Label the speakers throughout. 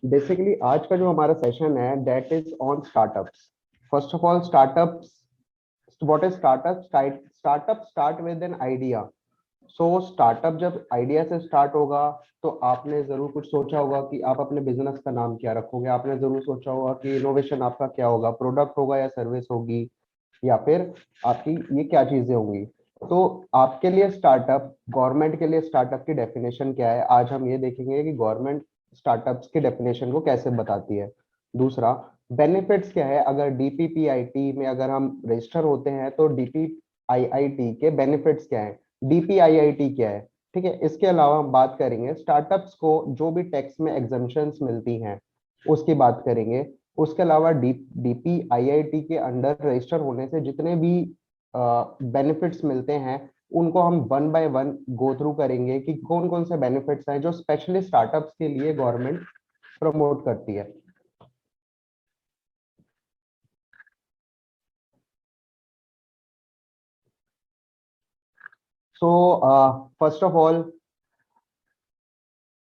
Speaker 1: Basically आज का जो हमारा सेशन है that is on startups. First of all startups, what is startup? Startup start with an idea. So startup जब idea से स्टार्ट होगा तो आपने जरूर कुछ सोचा होगा कि आप अपने बिजनेस का नाम क्या रखोगे। आपने जरूर सोचा होगा कि इनोवेशन आपका क्या होगा, प्रोडक्ट होगा या सर्विस होगी, या फिर आपकी ये क्या चीजें होंगी। तो आपके लिए स्टार्टअप, गवर्नमेंट के लिए स्टार्टअप की डेफिनेशन क्या है, आज हम ये देखेंगे कि गवर्नमेंट स्टार्टअप्स की डेफिनेशन को कैसे बताती है। दूसरा, बेनिफिट्स क्या है, अगर डीपीपीआईटी में अगर हम रजिस्टर होते हैं तो डीपीआईआईटी के बेनिफिट्स क्या है, डीपीआईआईटी क्या है। ठीक है, इसके अलावा हम बात करेंगे स्टार्टअप्स को जो भी टैक्स में एग्जम्पशंस मिलती हैं उसकी बात करेंगे। उसके अलावा डीपीआईआईटी के अंडर रजिस्टर होने से जितने भी बेनिफिट्स मिलते हैं उनको हम one by one go through करेंगे कि कौन कौन से बेनिफिट्स हैं जो स्पेशली स्टार्टअप्स के लिए गवर्नमेंट प्रमोट करती है। So first of all,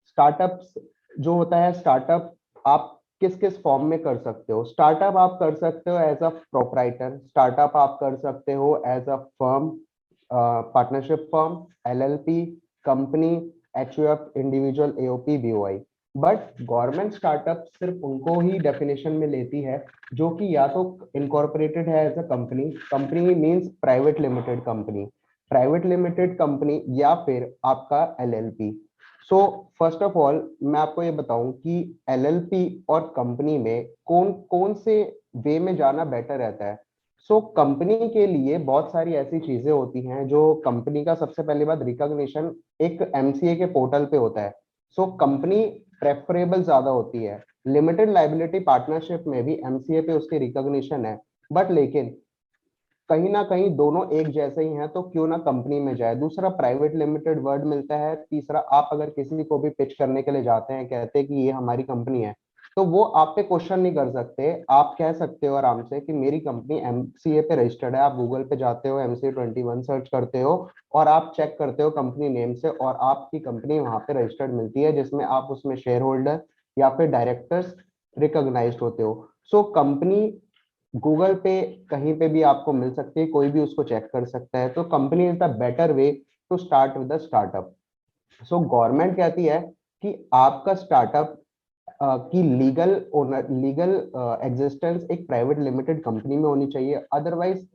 Speaker 1: startups जो होता है, स्टार्टअप आप किस किस फॉर्म में कर सकते हो। स्टार्टअप आप कर सकते हो एज अ प्रोप्राइटर, स्टार्टअप आप कर सकते हो as a firm, partnership firm, LLP, company, HUF, individual, AOP, BOI. But government startup सिर्फ उनको ही डेफिनेशन में लेती है जो कि या तो इनकॉर्पोरेटेड है as a company, company means private limited company, private limited company, या फिर आपका LLP. So first of all मैं आपको ये बताऊं कि एलएलपी और कंपनी में कौन कौन से वे में जाना बेटर रहता है। सो कंपनी के लिए बहुत सारी ऐसी चीजें होती हैं जो कंपनी का, सबसे पहली बात, रिकॉग्निशन एक एमसीए के पोर्टल पे होता है। सो कंपनी प्रेफरेबल ज्यादा होती है। लिमिटेड लाइबिलिटी पार्टनरशिप में भी एमसीए पे उसकी रिकॉग्निशन है, बट लेकिन कहीं ना कहीं दोनों एक जैसे ही हैं तो क्यों ना कंपनी में जाए। दूसरा, प्राइवेट लिमिटेड वर्ड मिलता है। तीसरा, आप अगर किसी को भी पिच करने के लिए जाते हैं, कहते हैं कि ये हमारी कंपनी है, तो वो आप पे क्वेश्चन नहीं कर सकते। आप कह सकते हो आराम से कि मेरी कंपनी एमसीए पे रजिस्टर्ड है। आप गूगल पे जाते हो, एमसीए 21 सर्च करते हो और आप चेक करते हो कंपनी नेम से, और आपकी कंपनी वहां पे रजिस्टर्ड मिलती है जिसमें आप उसमें शेयर होल्डर या फिर डायरेक्टर्स रिकॉग्नाइज्ड होते हो। सो कंपनी गूगल पे कहीं पे भी आपको मिल सकती है, कोई भी उसको चेक कर सकता है। तो company is the better way to start with the startup. So government कहती है कि आपका स्टार्टअप की लीगल ओनर, लीगल एग्जिस्टेंस एक प्राइवेट लिमिटेड कंपनी में होनी चाहिए, अदरवाइज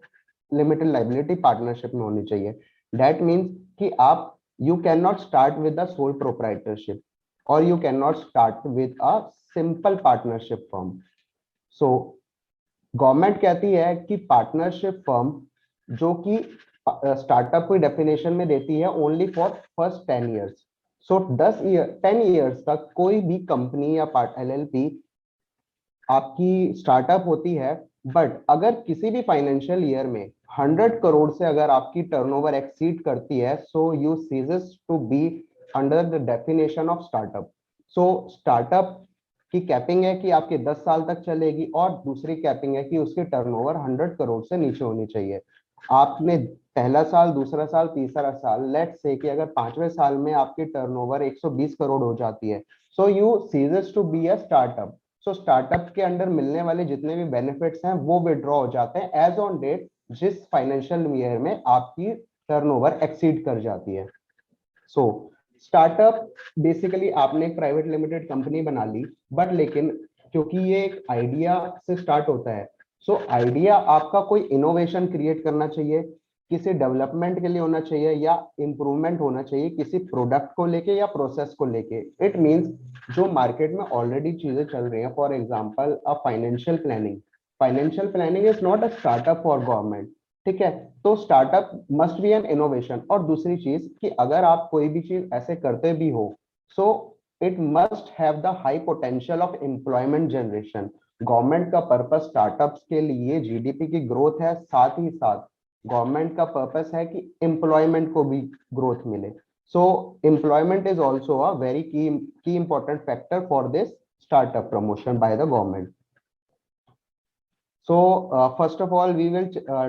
Speaker 1: लिमिटेड लाइबिलिटी पार्टनरशिप में होनी चाहिए। दैट मीन्स कि आप, you can not start with the sole proprietorship और you can not start with a simple partnership firm. So government कहती है कि पार्टनरशिप फर्म जो कि स्टार्टअप को डेफिनेशन में देती है only for first 10 years. So 10 years तक कोई भी कंपनी या पार्ट एलएलपी आपकी स्टार्टअप होती है। बट अगर किसी भी फाइनेंशियल ईयर में 100 करोड़ से अगर आपकी टर्नओवर एक्सीड करती है, so you ceases to be under the definition of startup. So startup की कैपिंग है कि आपके 10 साल तक चलेगी, और दूसरी कैपिंग है कि उसकी टर्नओवर 100 करोड़ से नीचे होनी चाहिए। आपने पहला साल, दूसरा साल, तीसरा साल, लेट से कि अगर पांचवें साल में आपकी टर्नओवर 120 करोड़ हो जाती है, so you ceases to be a startup. So startup के अंडर मिलने वाले जितने भी बेनिफिट्स हैं वो विड्रॉ हो जाते हैं एज ऑन डेट जिस फाइनेंशियल ईयर में आपकी टर्नओवर एक्सीड कर जाती है। सो स्टार्टअप, बेसिकली आपने एक प्राइवेट लिमिटेड कंपनी बना ली, बट लेकिन क्योंकि ये एक आइडिया से स्टार्ट होता है, सो आइडिया आपका कोई इनोवेशन क्रिएट करना चाहिए, किसी डेवलपमेंट के लिए होना चाहिए, या इम्प्रूवमेंट होना चाहिए किसी प्रोडक्ट को लेके या प्रोसेस को लेके। इट मींस जो मार्केट में ऑलरेडी चीजें चल रही हैं, for example a financial planning. Financial planning is not a startup for government. ठीक है, तो startup must be N innovation. और दूसरी चीज कि अगर आप कोई भी चीज ऐसे करते भी हो, so it must have the high potential of employment generation. Government का पर्पस स्टार्टअप्स के लिए जीडीपी की ग्रोथ है, साथ ही साथ गवर्नमेंट का पर्पस है कि एम्प्लॉयमेंट को भी ग्रोथ मिले। So employment is also a very key important factor for this startup promotion by the government. So, first of all, we will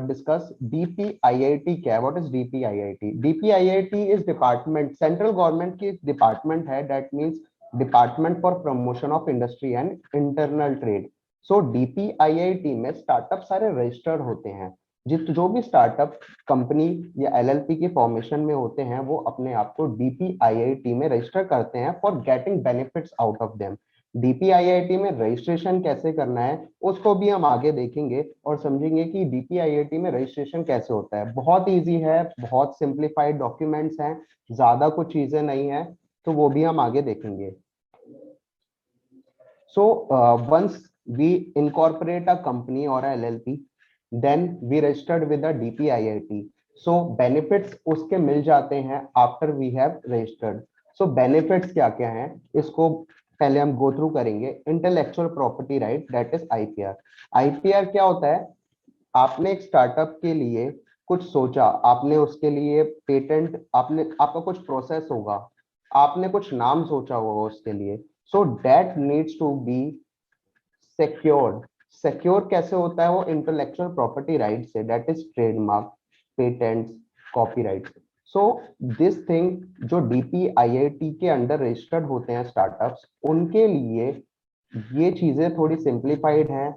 Speaker 1: discuss DPIIT क्या है? What is DPIIT? DPIIT is department, central government की department है, that means department for promotion of industry and internal trade. So DPIIT में startup सारे registered होते हैं। जो भी स्टार्टअप कंपनी या एलएलपी के फॉर्मेशन में होते हैं वो अपने आप को डीपीआईआईटी में रजिस्टर करते हैं for getting benefits out of them. DPIIT में रजिस्ट्रेशन कैसे करना है उसको भी हम आगे देखेंगे और समझेंगे कि डीपीआईआईटी में रजिस्ट्रेशन कैसे होता है। बहुत इजी है, बहुत सिंप्लीफाइड डॉक्यूमेंट्स हैं, ज्यादा कुछ चीजें नहीं है, तो वो भी हम आगे देखेंगे। So once we incorporate a company or a LLP, then we registered with the DPIIT. So benefits उसके मिल जाते हैं after we have registered. So benefits क्या क्या हैं इसको पहले हम go through करेंगे। Intellectual property right, that is IPR. IPR क्या होता है? आपने एक स्टार्टअप के लिए कुछ सोचा, आपने उसके लिए पेटेंट, आपका कुछ प्रोसेस होगा, आपने कुछ नाम सोचा होगा उसके लिए, so that needs to be secured. Secure कैसे होता है वो इंटेलेक्चुअल प्रॉपर्टी राइट से, that is trademark, patents, copyright. So this thing जो डीपीआईआईटी के अंडर रजिस्टर्ड होते हैं स्टार्टअप्स, उनके लिए ये चीजें थोड़ी सिंप्लीफाइड हैं।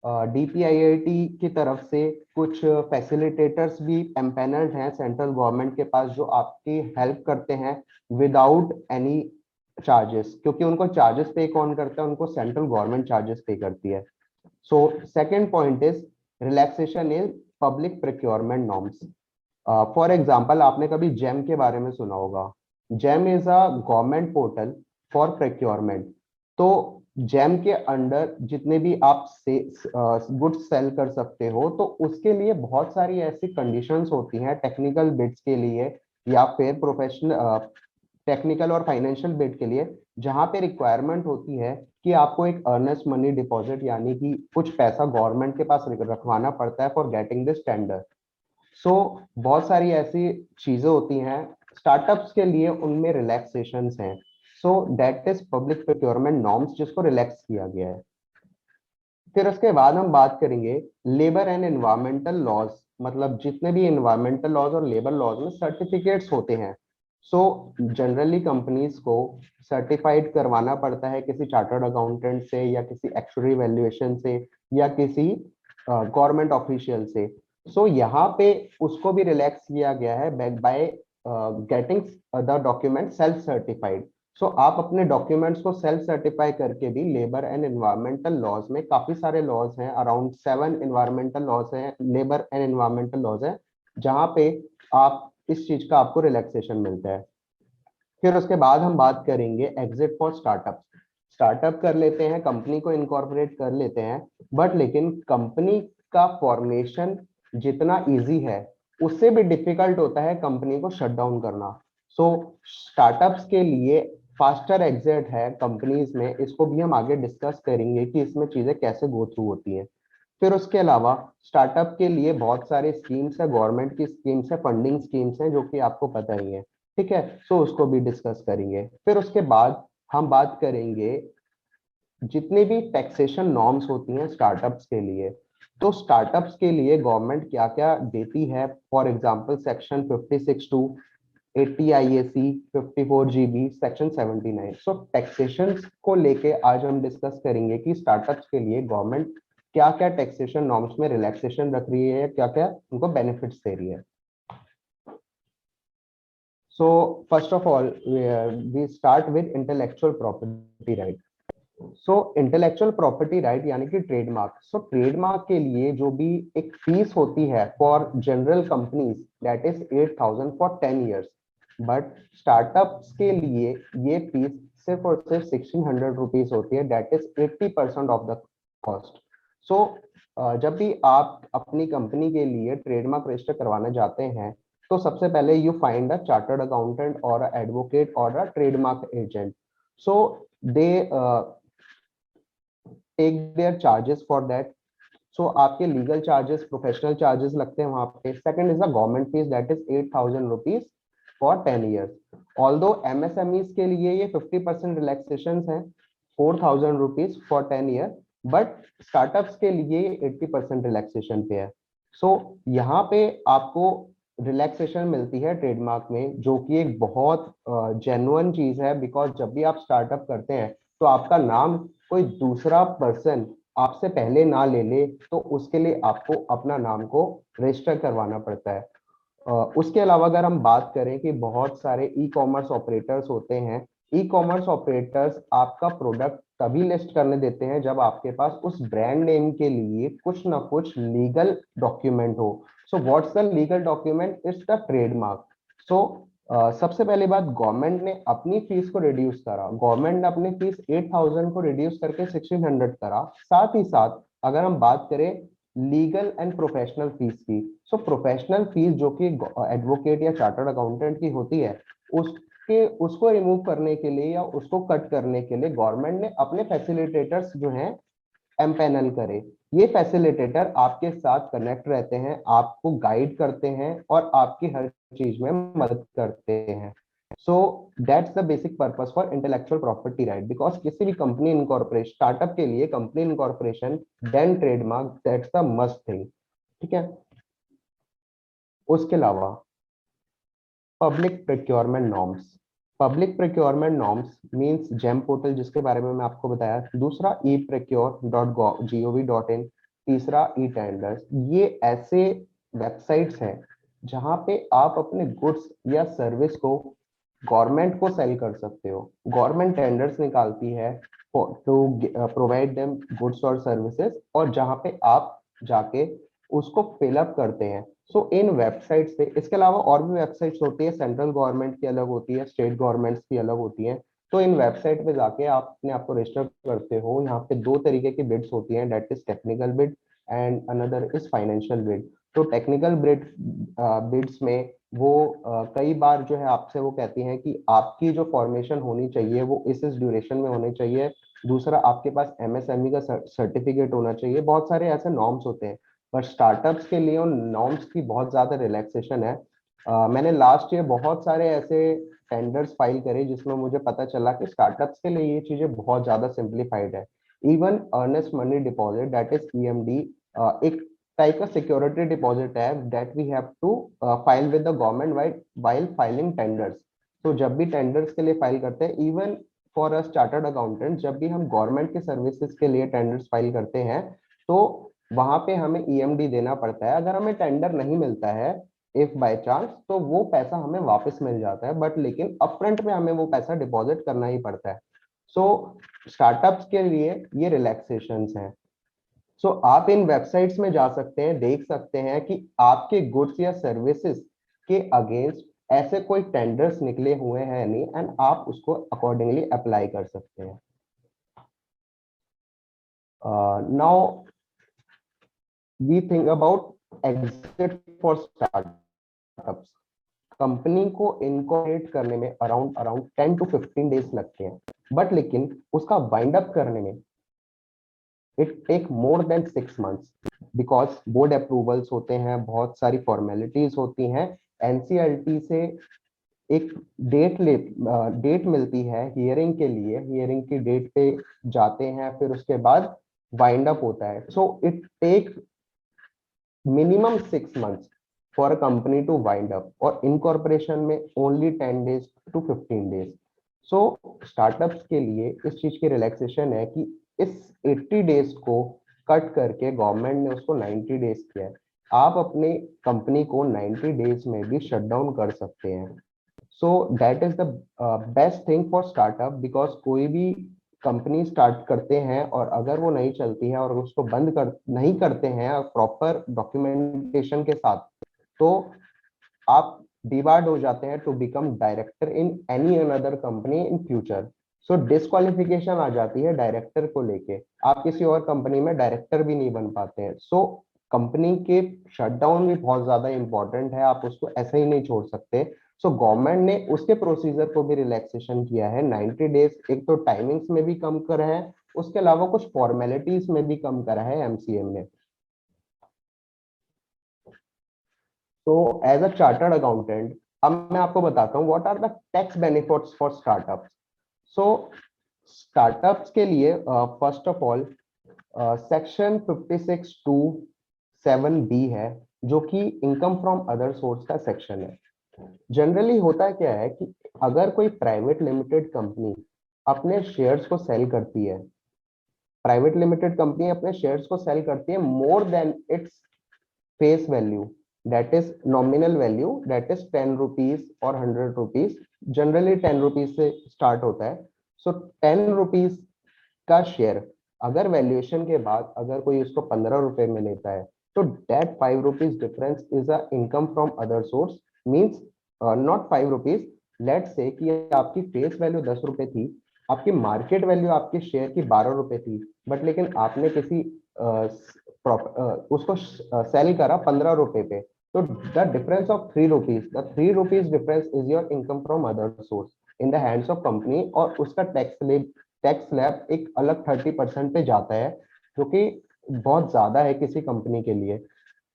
Speaker 1: डीपीआईआईटी की तरफ से कुछ फैसिलिटेटर्स भी एम्पेनल्ड हैं सेंट्रल गवर्नमेंट के पास जो आपकी हेल्प करते हैं विदाउट एनी चार्जेस, क्योंकि उनको चार्जेस पे कौन करता है? उनको सेंट्रल गवर्नमेंट चार्जेस पे करती है। So second point is relaxation in public procurement norms. For example आपने कभी जेम के बारे में सुना होगा। GeM is a government portal for procurement. तो जेम के अंडर जितने भी आप से गुड्स सेल कर सकते हो, तो उसके लिए बहुत सारी ऐसी कंडीशंस होती हैं टेक्निकल बिड्स के लिए या फिर प्रोफेशनल टेक्निकल और फाइनेंशियल बिड के लिए, जहां पे रिक्वायरमेंट होती है कि आपको एक अर्नेस्ट मनी डिपॉजिट यानी कि कुछ पैसा गवर्नमेंट के पास रखवाना पड़ता है फॉर गेटिंग दिस टेंडर। सो बहुत सारी ऐसी चीजें होती हैं स्टार्टअप्स के लिए, उनमें रिलैक्सेशंस हैं। सो that is public procurement norms जिसको रिलैक्स किया गया है। फिर उसके बाद हम बात करेंगे लेबर एंड एनवायरमेंटल लॉज, मतलब जितने भी एनवायरमेंटल लॉज और लेबर लॉज में सर्टिफिकेट्स होते हैं। सो जनरली कंपनीज को सर्टिफाइड करवाना पड़ता है किसी चार्टर्ड अकाउंटेंट से या किसी एक्चुअरी वैल्यूएशन से या किसी गवर्नमेंट ऑफिशियल से। सो यहाँ पे उसको भी रिलैक्स किया गया है by getting the document self certified. So आप अपने डॉक्यूमेंट्स को सेल्फ सर्टिफाई करके भी लेबर एंड एनवायरमेंटल लॉज में काफी सारे लॉज हैं, अराउंड 7 एनवायरमेंटल लॉज हैं, लेबर एंड एनवायरमेंटल लॉज हैं, जहां पे आप इस चीज का आपको रिलैक्सेशन मिलता है। फिर उसके बाद हम बात करेंगे एग्जिट फॉर स्टार्टअप। स्टार्टअप कर लेते हैं, कंपनी को इनकॉर्पोरेट कर लेते हैं, बट लेकिन कंपनी का फॉर्मेशन जितना इजी है उससे भी डिफिकल्ट होता है कंपनी को शट डाउन करना। सो स्टार्टअप्स के लिए फास्टर एग्जिट है कंपनीज में, इसको भी हम आगे डिस्कस करेंगे कि इसमें चीजें कैसे गो थ्रू होती हैं। फिर उसके अलावा स्टार्टअप के लिए बहुत सारे स्कीम्स है, गवर्नमेंट की स्कीम्स है, फंडिंग स्कीम्स हैं जो कि आपको पता ही है, ठीक है। सो उसको भी डिस्कस करेंगे। फिर उसके बाद हम बात करेंगे जितनी भी टैक्सेशन नॉर्म्स होती हैं स्टार्टअप्स के लिए। तो स्टार्टअप्स के लिए गवर्नमेंट क्या क्या देती है, for example section 56 to 80 IAC, 54 GB, section 79। So taxation को लेके आज हम डिस्कस करेंगे कि स्टार्टअप्स के लिए गवर्नमेंट क्या क्या टैक्सेशन नॉर्म्स में रिलैक्सेशन रख रही है, क्या क्या उनको बेनिफिट्स दे रही है। So first of all we start with intellectual property right. So intellectual property right यानी कि ट्रेडमार्क। सो ट्रेडमार्क के लिए जो भी एक फीस होती है for general companies, that is 8,000 for 10 years, but startups के लिए ये फीस सिर्फ और सिर्फ 1600 रुपीज होती है, that is 80% of the cost. So जब भी आप अपनी कंपनी के लिए ट्रेडमार्क रजिस्टर करवाने जाते हैं, तो सबसे पहले you find a chartered accountant और एडवोकेट और a trademark agent. So they take their charges for that. So आपके लीगल चार्जेस, प्रोफेशनल चार्जेस लगते हैं वहां पे। Second is the government fees, that is 8,000 rupees for 10 years. Although MSMEs के लिए ये 50% रिलैक्सेशन है, 4,000 rupees for 10 year, but startups के लिए 80% रिलैक्सेशन पे है। सो यहाँ पे आपको रिलैक्सेशन मिलती है ट्रेडमार्क में, जो कि एक बहुत जेन्युइन चीज है, बिकॉज जब भी आप स्टार्टअप करते हैं तो आपका नाम कोई दूसरा पर्सन आपसे पहले ना ले ले, तो उसके लिए आपको अपना नाम को रजिस्टर करवाना पड़ता है। उसके अलावा अगर हम बात करें कि बहुत सारे ई कॉमर्स ऑपरेटर्स होते हैं, ई कॉमर्स ऑपरेटर्स आपका प्रोडक्ट तभी लिस्ट करने देते हैं जब आपके पास उस ब्रांड नेम के लिए कुछ ना कुछ लीगल डॉक्यूमेंट हो। So what's the legal document? It's the trademark. So सबसे पहली बात, गवर्नमेंट ने अपनी फीस को रिड्यूस करा, गवर्नमेंट ने अपनी फीस 8,000 को रिड्यूस करके 1,600 करा। साथ ही साथ अगर हम बात करें लीगल एंड प्रोफेशनल फीस की, सो प्रोफेशनल फीस जो कि एडवोकेट या चार्टर्ड अकाउंटेंट की होती है, उसके उसको रिमूव करने के लिए या उसको कट करने के लिए गवर्नमेंट ने अपने फैसिलिटेटर्स जो हैं एमपैनल करे। ये फैसिलिटेटर आपके साथ कनेक्ट रहते हैं, आपको गाइड करते हैं और आपकी हर चीज में मदद करते हैं। So that's the basic purpose for intellectual property right, because किसी भी कंपनी इनकॉर्पोरेशन, स्टार्टअप के लिए company incorporation then trademark, that's the must thing. ठीक है। उसके अलावा public procurement norms. Public procurement norms means GeM portal, जिसके बारे में मैं आपको बताया। दूसरा e procure dot gov dot in. तीसरा ई टेंडर्स। ये ऐसे वेबसाइट्स हैं जहां पे आप अपने गुड्स या सर्विस को गवर्नमेंट को सेल कर सकते हो। गवर्नमेंट टेंडर्स निकालती है टू प्रोवाइड देम गुड्स और सर्विसेज, और जहां पे आप जाके उसको फिलअप करते हैं। सो इन वेबसाइट्स पे, इसके अलावा और भी वेबसाइट्स होती है, सेंट्रल गवर्नमेंट की अलग होती है, स्टेट गवर्नमेंट्स की अलग होती है। तो इन वेबसाइट पे जाके आप अपने आप को रजिस्टर करते हो। यहाँ पे दो तरीके की बिड्स होती हैं, that is technical bid and another is financial bid. तो टेक्निकल बिड्स में वो कई बार जो है आपसे वो कहती हैं कि आपकी जो फॉर्मेशन होनी चाहिए वो इस ड्यूरेशन में होनी चाहिए। दूसरा, आपके पास एमएसएमई का सर्टिफिकेट होना चाहिए। बहुत सारे ऐसे नॉर्म्स होते हैं, पर स्टार्टअप्स के लिए उन नॉर्म्स की बहुत ज्यादा रिलैक्सेशन है। मैंने लास्ट ईयर बहुत सारे ऐसे टेंडर्स फाइल करे जिसमें मुझे पता चला कि स्टार्टअप्स के लिए ये चीजें बहुत ज्यादा सिंप्लीफाइड है। Even earnest money deposit, that is EMD, एक टाइप का सिक्योरिटी डिपॉजिट है that we have to file with the government while filing tenders. तो जब भी टेंडर्स के लिए फाइल करते हैं, even for a chartered accountant, जब भी हम गवर्नमेंट के सर्विसेज के लिए टेंडर्स फाइल करते हैं, तो वहां पे हमें ईएमडी देना पड़ता है। अगर हमें टेंडर नहीं मिलता है इफ बाय चांस, तो वो पैसा हमें वापस मिल जाता है, बट लेकिन अपफ्रंट में हमें वो पैसा डिपॉजिट करना ही पड़ता है। सो स्टार्टअप्स के लिए ये रिलैक्सेशंस हैं। सो आप इन वेबसाइट्स में जा सकते हैं, देख सकते हैं कि आपके गुड्स या सर्विसेज के अगेंस्ट ऐसे कोई टेंडर्स निकले हुए हैं नहीं, एंड आप उसको अकॉर्डिंगली अप्लाई कर सकते हैं। Now we think about exit for startups. Company को इनकॉर्पोरेट करने में अराउंड अराउंड 10 to 15 डेज लगते हैं, बट लेकिन उसका वाइंड अप करने में it take more than 6 months, because board approvals होते हैं, बहुत सारी फॉर्मेलिटीज होती हैं। एनसीएलटी से एक डेट मिलती है हियरिंग के लिए, हियरिंग की डेट पे जाते हैं, फिर उसके बाद वाइंड अप होता है। So it take minimum 6 months for a company to wind up, और इनकॉर्पोरेशन में only 10 days to 15 days। So startups के लिए इस चीज की रिलैक्सेशन है कि इस 80 डेज को कट करके गवर्नमेंट ने उसको 90 डेज किया है। आप अपने कंपनी को 90 डेज में भी शट डाउन कर सकते हैं। सो that is the best thing for startup, because कोई भी कंपनी स्टार्ट करते हैं और अगर वो नहीं चलती है और उसको बंद कर नहीं करते हैं प्रॉपर डॉक्यूमेंटेशन के साथ, तो आप डिबार्ड हो जाते हैं to become director in any another company in future. So disqualification आ जाती है डायरेक्टर को लेके, आप किसी और कंपनी में डायरेक्टर भी नहीं बन पाते हैं। सो कंपनी के शटडाउन भी बहुत ज्यादा इंपॉर्टेंट है, आप उसको ऐसे ही नहीं छोड़ सकते। सो गवर्नमेंट ने उसके प्रोसीजर को भी रिलैक्सेशन किया है, 90 डेज। एक तो टाइमिंग्स में भी कम करा है, उसके अलावा कुछ फॉर्मेलिटीज में भी कम करा है एमसीएम ने। तो एज अ चार्टर्ड अकाउंटेंट, अब मैं आपको बताता हूँ what are the tax benefits for startups. So startups के लिए first of all section 56(2)(7)(b है, जो कि इनकम फ्रॉम अदर सोर्स का सेक्शन है। जनरली होता क्या है कि अगर कोई प्राइवेट लिमिटेड कंपनी अपने शेयर्स को सेल करती है, प्राइवेट लिमिटेड कंपनी अपने शेयर्स को सेल करती है more than its face value, that is nominal value, that is 10 rupees और 100 रुपीज। जनरली 10 रुपीज से स्टार्ट होता है। सो 10 रुपीज का शेयर अगर वैल्यूएशन के बाद अगर कोई उसको 15 रुपए में लेता है, तो that 5 rupees difference is a income from other source. Means not 5 rupees, let say कि आपकी फेस वैल्यू 10 रुपए थी, आपकी मार्केट वैल्यू आपके शेयर की 12 रुपए थी, बट लेकिन आपने किसी उसको सेल करा 15 रुपए पे, तो the difference of 3 rupees, the 3 rupees difference is your income from other source in the hands of company. और उसका टैक्स स्लैब एक अलग 30% पे जाता है, जो कि बहुत ज्यादा है किसी कंपनी के लिए।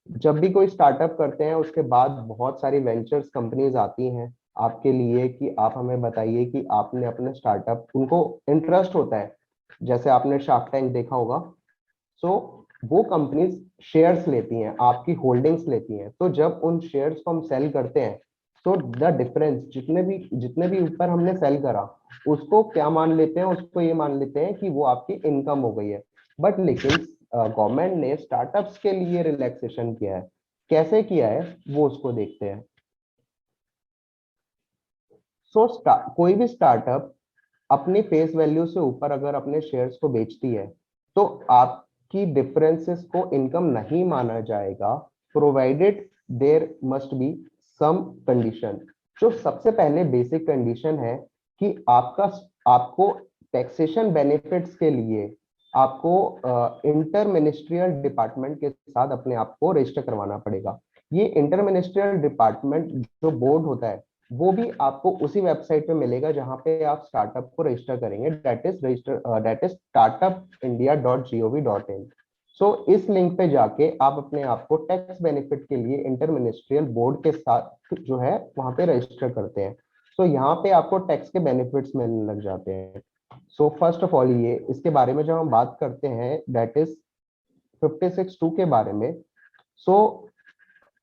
Speaker 1: जब भी कोई स्टार्टअप करते हैं उसके बाद बहुत सारी वेंचर्स कंपनीज आती हैं आपके लिए कि आप हमें बताइए कि आपने अपने स्टार्टअप, उनको इंटरेस्ट होता है, जैसे आपने शार्क टैंक देखा होगा। सो वो कंपनीज शेयर्स लेती हैं, आपकी होल्डिंग्स लेती हैं। तो जब उन शेयर्स को हम सेल करते हैं, तो द डिफरेंस जितने भी ऊपर हमने सेल करा, उसको क्या मान लेते हैं, उसको ये मान लेते हैं कि वो आपकी इनकम हो गई है। बट लेकिन गवर्नमेंट ने स्टार्टअप्स के लिए रिलैक्सेशन किया है। कैसे किया है वो उसको देखते हैं। सो कोई भी स्टार्टअप अपनी फेस वैल्यू से ऊपर अगर अपने शेयर्स को बेचती है, तो आपकी डिफरेंसेस को इनकम नहीं माना जाएगा, provided there must be some condition. जो सबसे पहले बेसिक कंडीशन है कि आपको टैक्सेशन बेनिफिट्स के लिए आपको इंटर मिनिस्ट्रियल डिपार्टमेंट के साथ अपने आप को रजिस्टर करवाना पड़ेगा। ये इंटर मिनिस्ट्रियल डिपार्टमेंट जो बोर्ड होता है, वो भी आपको उसी वेबसाइट पे मिलेगा जहां पे आप स्टार्टअप को रजिस्टर करेंगे, दैट इज startupindia.gov.in। सो इस लिंक पे जाके आप अपने आप को टैक्स बेनिफिट के लिए इंटर मिनिस्ट्रियल बोर्ड के साथ जो है वहां पे रजिस्टर करते हैं। सो यहाँ पे आपको टैक्स के बेनिफिट्स मिलने लग जाते हैं। सो फर्स्ट ऑफ ऑल ये इसके बारे में जब हम बात करते हैं, दैट इज 56(2) के बारे में। सो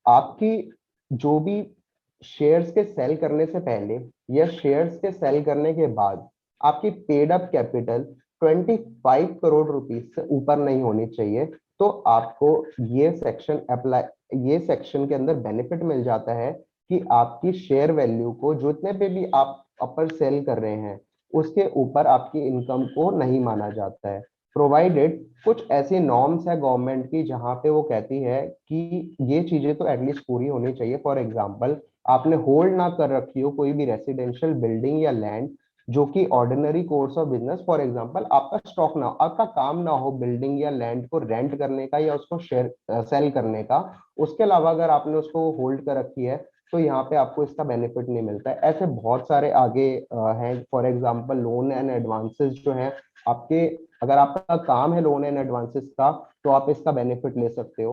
Speaker 1: आपकी जो भी शेयर्स के सेल करने से पहले या शेयर्स के सेल करने के बाद आपकी paid up capital 25 crore rupees से ऊपर नहीं होनी चाहिए। तो आपको ये सेक्शन के अंदर बेनिफिट मिल जाता है कि आपकी शेयर वैल्यू को जितने पे भी आप अपर सेल कर रहे हैं, उसके ऊपर आपकी इनकम को नहीं माना जाता है। प्रोवाइडेड कुछ ऐसी नॉर्म्स है गवर्नमेंट की जहां पे वो कहती है कि ये चीजें तो एटलीस्ट पूरी होनी चाहिए। फॉर एग्जांपल, आपने होल्ड ना कर रखी हो कोई भी रेसिडेंशियल बिल्डिंग या लैंड जो कि ordinary course of business, for example आपका स्टॉक ना हो, आपका काम ना हो बिल्डिंग या लैंड को रेंट करने का या उसको शेयर सेल करने का। उसके अलावा अगर आपने उसको होल्ड कर रखी है, तो यहाँ पे आपको इसका बेनिफिट नहीं मिलता है। ऐसे बहुत सारे आगे हैं। For example, loan and advances जो है आपके, अगर आपका काम है लोन एंड एडवांसेस का, तो आप इसका बेनिफिट ले सकते हो।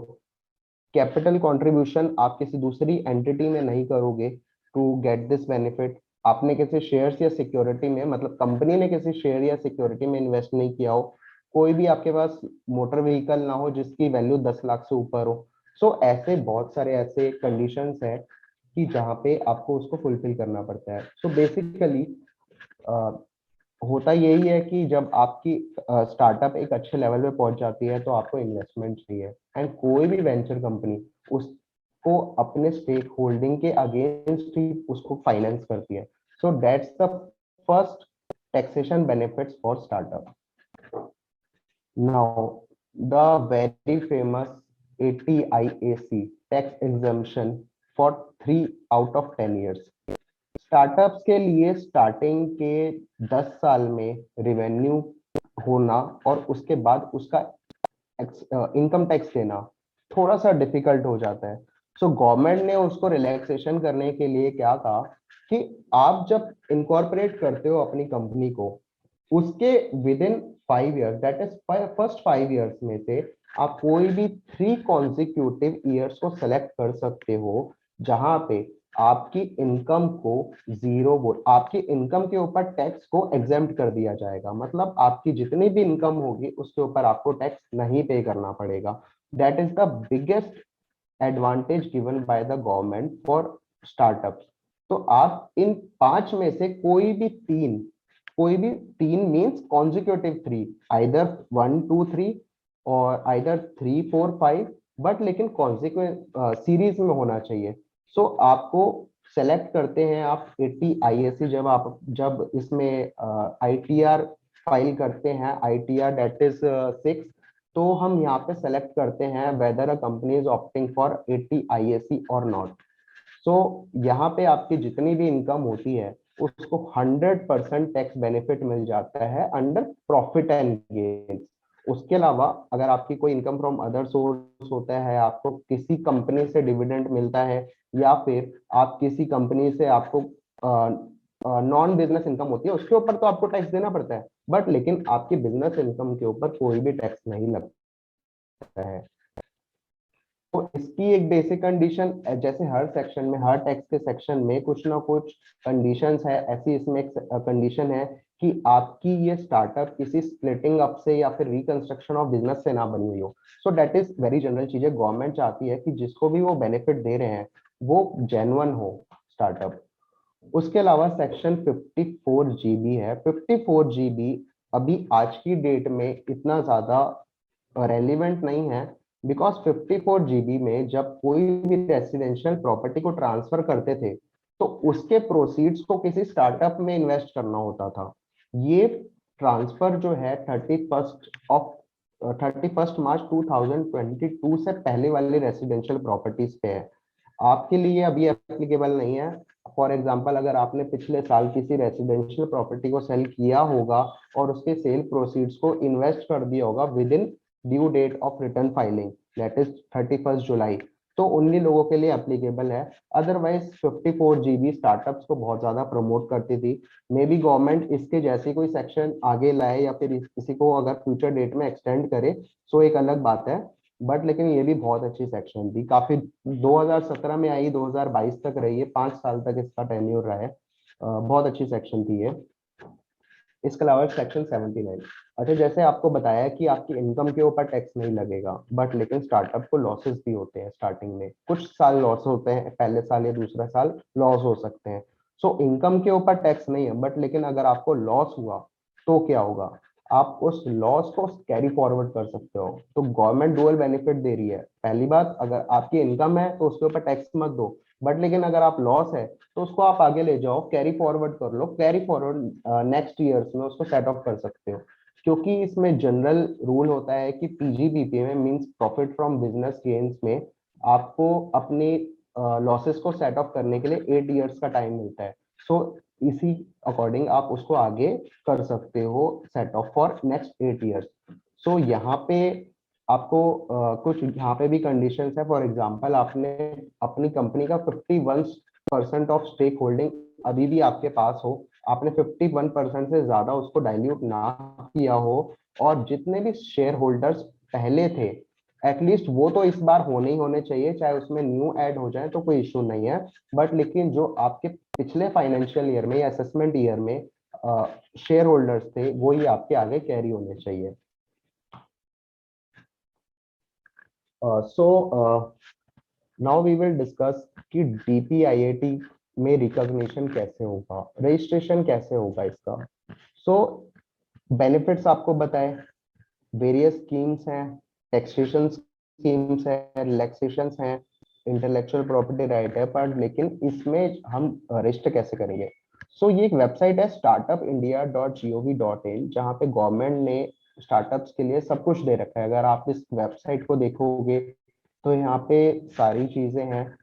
Speaker 1: कैपिटल कंट्रीब्यूशन आप किसी दूसरी एंटिटी में नहीं करोगे टू गेट दिस बेनिफिट। आपने किसी शेयर्स या सिक्योरिटी में, मतलब कंपनी ने किसी शेयर या सिक्योरिटी में इन्वेस्ट नहीं किया हो, कोई भी आपके पास मोटर व्हीकल ना हो जिसकी वैल्यू 10 लाख से ऊपर हो। सो ऐसे बहुत सारे ऐसे कंडीशंस हैं कि जहाँ पे आपको उसको फुलफिल करना पड़ता है। सो बेसिकली होता यही है कि जब आपकी स्टार्टअप एक अच्छे लेवल पे पहुंच जाती है, तो आपको इन्वेस्टमेंट चाहिए। एंड कोई भी वेंचर कंपनी उसको अपने स्टेक होल्डिंग के अगेंस्ट ही उसको फाइनेंस करती है। So that's the first taxation benefits for startup. Now the very famous 80 IAC tax exemption for 3 out of 10 years। Startups के लिए स्टार्टिंग के 10 साल में रिवेन्यू होना और उसके बाद उसका इनकम टैक्स देना थोड़ा सा डिफिकल्ट हो जाता है। सो गवर्नमेंट ने उसको रिलैक्सेशन करने के लिए क्या कहा कि आप जब इनकॉर्पोरेट करते हो अपनी कंपनी को, उसके with in 5 years, that is first 5 years में से आप कोई भी 3 consecutive years को सेलेक्ट कर सकते हो जहां पे आपकी इनकम को आपकी इनकम के ऊपर टैक्स को एग्जेम्प्ट कर दिया जाएगा। मतलब आपकी जितनी भी इनकम होगी उसके ऊपर आपको टैक्स नहीं पे करना पड़ेगा। That is the biggest advantage given by the government for startups. तो आप इन 5 में से कोई भी तीन मीन्स कॉन्जिक्यूटिव 3, आइदर 1 2 3 और आइदर 3 4 5, बट लेकिन कॉन्सिक्वेंट सीरीज में होना चाहिए। सो आपको सेलेक्ट करते हैं आप 80 IAC, जब इसमें ITR फाइल करते हैं, ITR दैट इज 6, तो हम यहाँ पे सेलेक्ट करते हैं weather a company is opting for 80 IAC और नॉट। सो यहाँ पे आपकी जितनी भी इनकम होती है उसको 100% टैक्स बेनिफिट मिल जाता है अंडर प्रॉफिट एंड गेन। उसके अलावा अगर आपकी कोई इनकम फ्रॉम अदर सोर्स होता है, आपको किसी कंपनी से डिविडेंड मिलता है, या फिर आप किसी कंपनी से आपको नॉन बिजनेस इनकम होती है, उसके ऊपर तो आपको टैक्स देना पड़ता है, बट लेकिन आपकी बिजनेस इनकम के ऊपर कोई भी टैक्स नहीं लगता है। तो इसकी एक बेसिक कंडीशन, जैसे हर सेक्शन में, हर टैक्स के सेक्शन में कुछ ना कुछ कंडीशंस है, ऐसी इसमें एक कंडीशन है कि आपकी ये स्टार्टअप किसी स्प्लिटिंग अप से या फिर रिकंस्ट्रक्शन ऑफ बिजनेस से ना बनी हुई हो। सो दैट इज वेरी जनरल चीजें। गवर्नमेंट चाहती है कि जिसको भी वो बेनिफिट दे रहे हैं वो जेन्युइन हो स्टार्टअप। उसके अलावा सेक्शन 54GB है। 54GB अभी आज की डेट में इतना ज्यादा रेलिवेंट नहीं है, बिकॉज 54GB में जब कोई भी रेसिडेंशियल प्रॉपर्टी को ट्रांसफर करते थे तो उसके प्रोसीड्स को किसी स्टार्टअप में इन्वेस्ट करना होता था। ये ट्रांसफर जो है 31 मार्च 2022 से पहले वाली रेसिडेंशियल प्रॉपर्टीज पे है, आपके लिए अभी एप्लीकेबल नहीं है। फॉर एग्जाम्पल, अगर आपने पिछले साल किसी रेसिडेंशियल प्रॉपर्टी को सेल किया होगा और उसके सेल प्रोसीड्स को इन्वेस्ट कर दिया होगा with in due date of return filing, that is 31 July, तो उन्हीं लोगों के लिए एप्लीकेबल है। अदरवाइज 54GB स्टार्टअप्स को बहुत ज्यादा प्रमोट करती थी। मे बी गवर्नमेंट इसके जैसी कोई सेक्शन आगे लाए या फिर किसी को अगर फ्यूचर डेट में एक्सटेंड करे, सो एक अलग बात है, बट लेकिन ये भी बहुत अच्छी सेक्शन थी। काफी 2017 में आई, 2022 तक रही है, 5 साल तक इसका टेन्योर रहा है। बहुत अच्छी सेक्शन थी ये। इसके अलावा सेक्शन 79। अच्छा, जैसे आपको बताया कि आपकी इनकम के ऊपर टैक्स नहीं लगेगा, बट लेकिन स्टार्टअप को लॉसेस भी होते हैं स्टार्टिंग में, कुछ साल लॉस होते हैं, पहले साल या दूसरा साल लॉस हो सकते हैं। सो इनकम के ऊपर टैक्स नहीं है, बट लेकिन अगर आपको लॉस हुआ तो क्या होगा, आप उस लॉस को कैरी फॉरवर्ड कर सकते हो। तो गवर्नमेंट डुअल बेनिफिट दे रही है। पहली बात, अगर आपकी इनकम है तो उसके ऊपर टैक्स मत दो, बट लेकिन अगर आप लॉस है तो उसको आप आगे ले जाओ, कैरी फॉरवर्ड कर लो, कैरी फॉरवर्ड नेक्स्ट ईयर्स में उसको सेट ऑफ कर सकते हो। क्योंकि इसमें जनरल रूल होता है कि PGBP में, means profit from business gains में, आपको अपनी लॉसेस को सेट ऑफ करने के लिए 8 ईयर्स का टाइम मिलता है। सो इसी अकॉर्डिंग आप उसको आगे कर सकते हो set off for next 8 years. So यहाँ पे आपको कुछ यहाँ पे भी कंडीशंस है। फॉर एग्जांपल, आपने अपनी कंपनी का 51% ऑफ स्टेक होल्डिंग अभी भी आपके पास हो, आपने 51% से ज्यादा उसको डाइल्यूट ना किया हो, और जितने भी शेयर होल्डर्स पहले थे एटलीस्ट वो तो इस बार होने ही होने चाहिए, चाहे उसमें न्यू ऐड हो जाए तो कोई इशू नहीं है, बट लेकिन जो आपके पिछले फाइनेंशियल ईयर में या असेसमेंट ईयर में शेयर होल्डर्स थे वो ही आपके आगे कैरी होने चाहिए। So now we will discuss कि DPIIT में रिकॉग्निशन कैसे होगा, रजिस्ट्रेशन कैसे होगा इसका। सो बेनिफिट्स आपको बताए, वेरियस स्कीम्स हैं, टैक्सेशन स्कीम्स है, रिलैक्सेशंस हैं, इंटेलेक्चुअल प्रॉपर्टी राइट है, पर लेकिन इसमें हम रजिस्टर कैसे करेंगे। सो ये एक वेबसाइट है startupindia.gov.in, जहाँ पे गवर्नमेंट ने स्टार्टअप्स के लिए सब कुछ दे रखा है। अगर आप इस वेबसाइट को देखोगे तो यहाँ पे सारी चीजें हैं।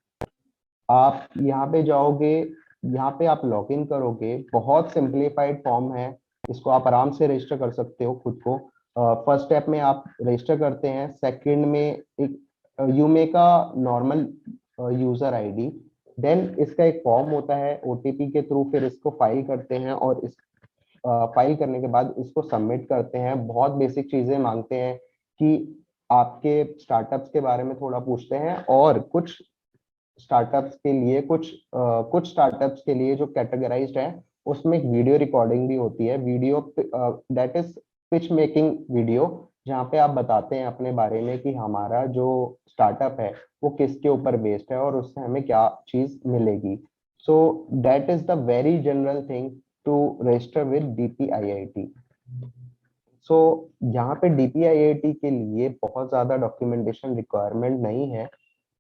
Speaker 1: आप यहाँ पे जाओगे, यहाँ पे आप लॉग इन करोगे, बहुत सिंप्लीफाइड फॉर्म है, इसको आप आराम से रजिस्टर कर सकते हो खुद को। फर्स्ट स्टेप में आप रजिस्टर करते हैं, सेकंड में एक you make a normal user ID, then इसका एक फॉर्म होता है, OTP के थ्रू फिर इसको फाइल करते हैं, और इस फाइल करने के बाद इसको सबमिट करते हैं। बहुत बेसिक चीजें मांगते हैं कि आपके स्टार्टअप्स के बारे में थोड़ा पूछते हैं, और कुछ स्टार्टअप्स के लिए कुछ स्टार्टअप्स के लिए जो कैटेगराइज्ड है उसमें एक वीडियो रिकॉर्डिंग भी होती है, video that is pitch making video, जहाँ पे आप बताते हैं अपने बारे में कि हमारा जो स्टार्टअप है वो किसके ऊपर बेस्ड है और उससे हमें क्या चीज मिलेगी। So that is the very general thing to register with DPIIT। So यहाँ पे DPIIT के लिए बहुत ज्यादा डॉक्यूमेंटेशन रिक्वायरमेंट नहीं है।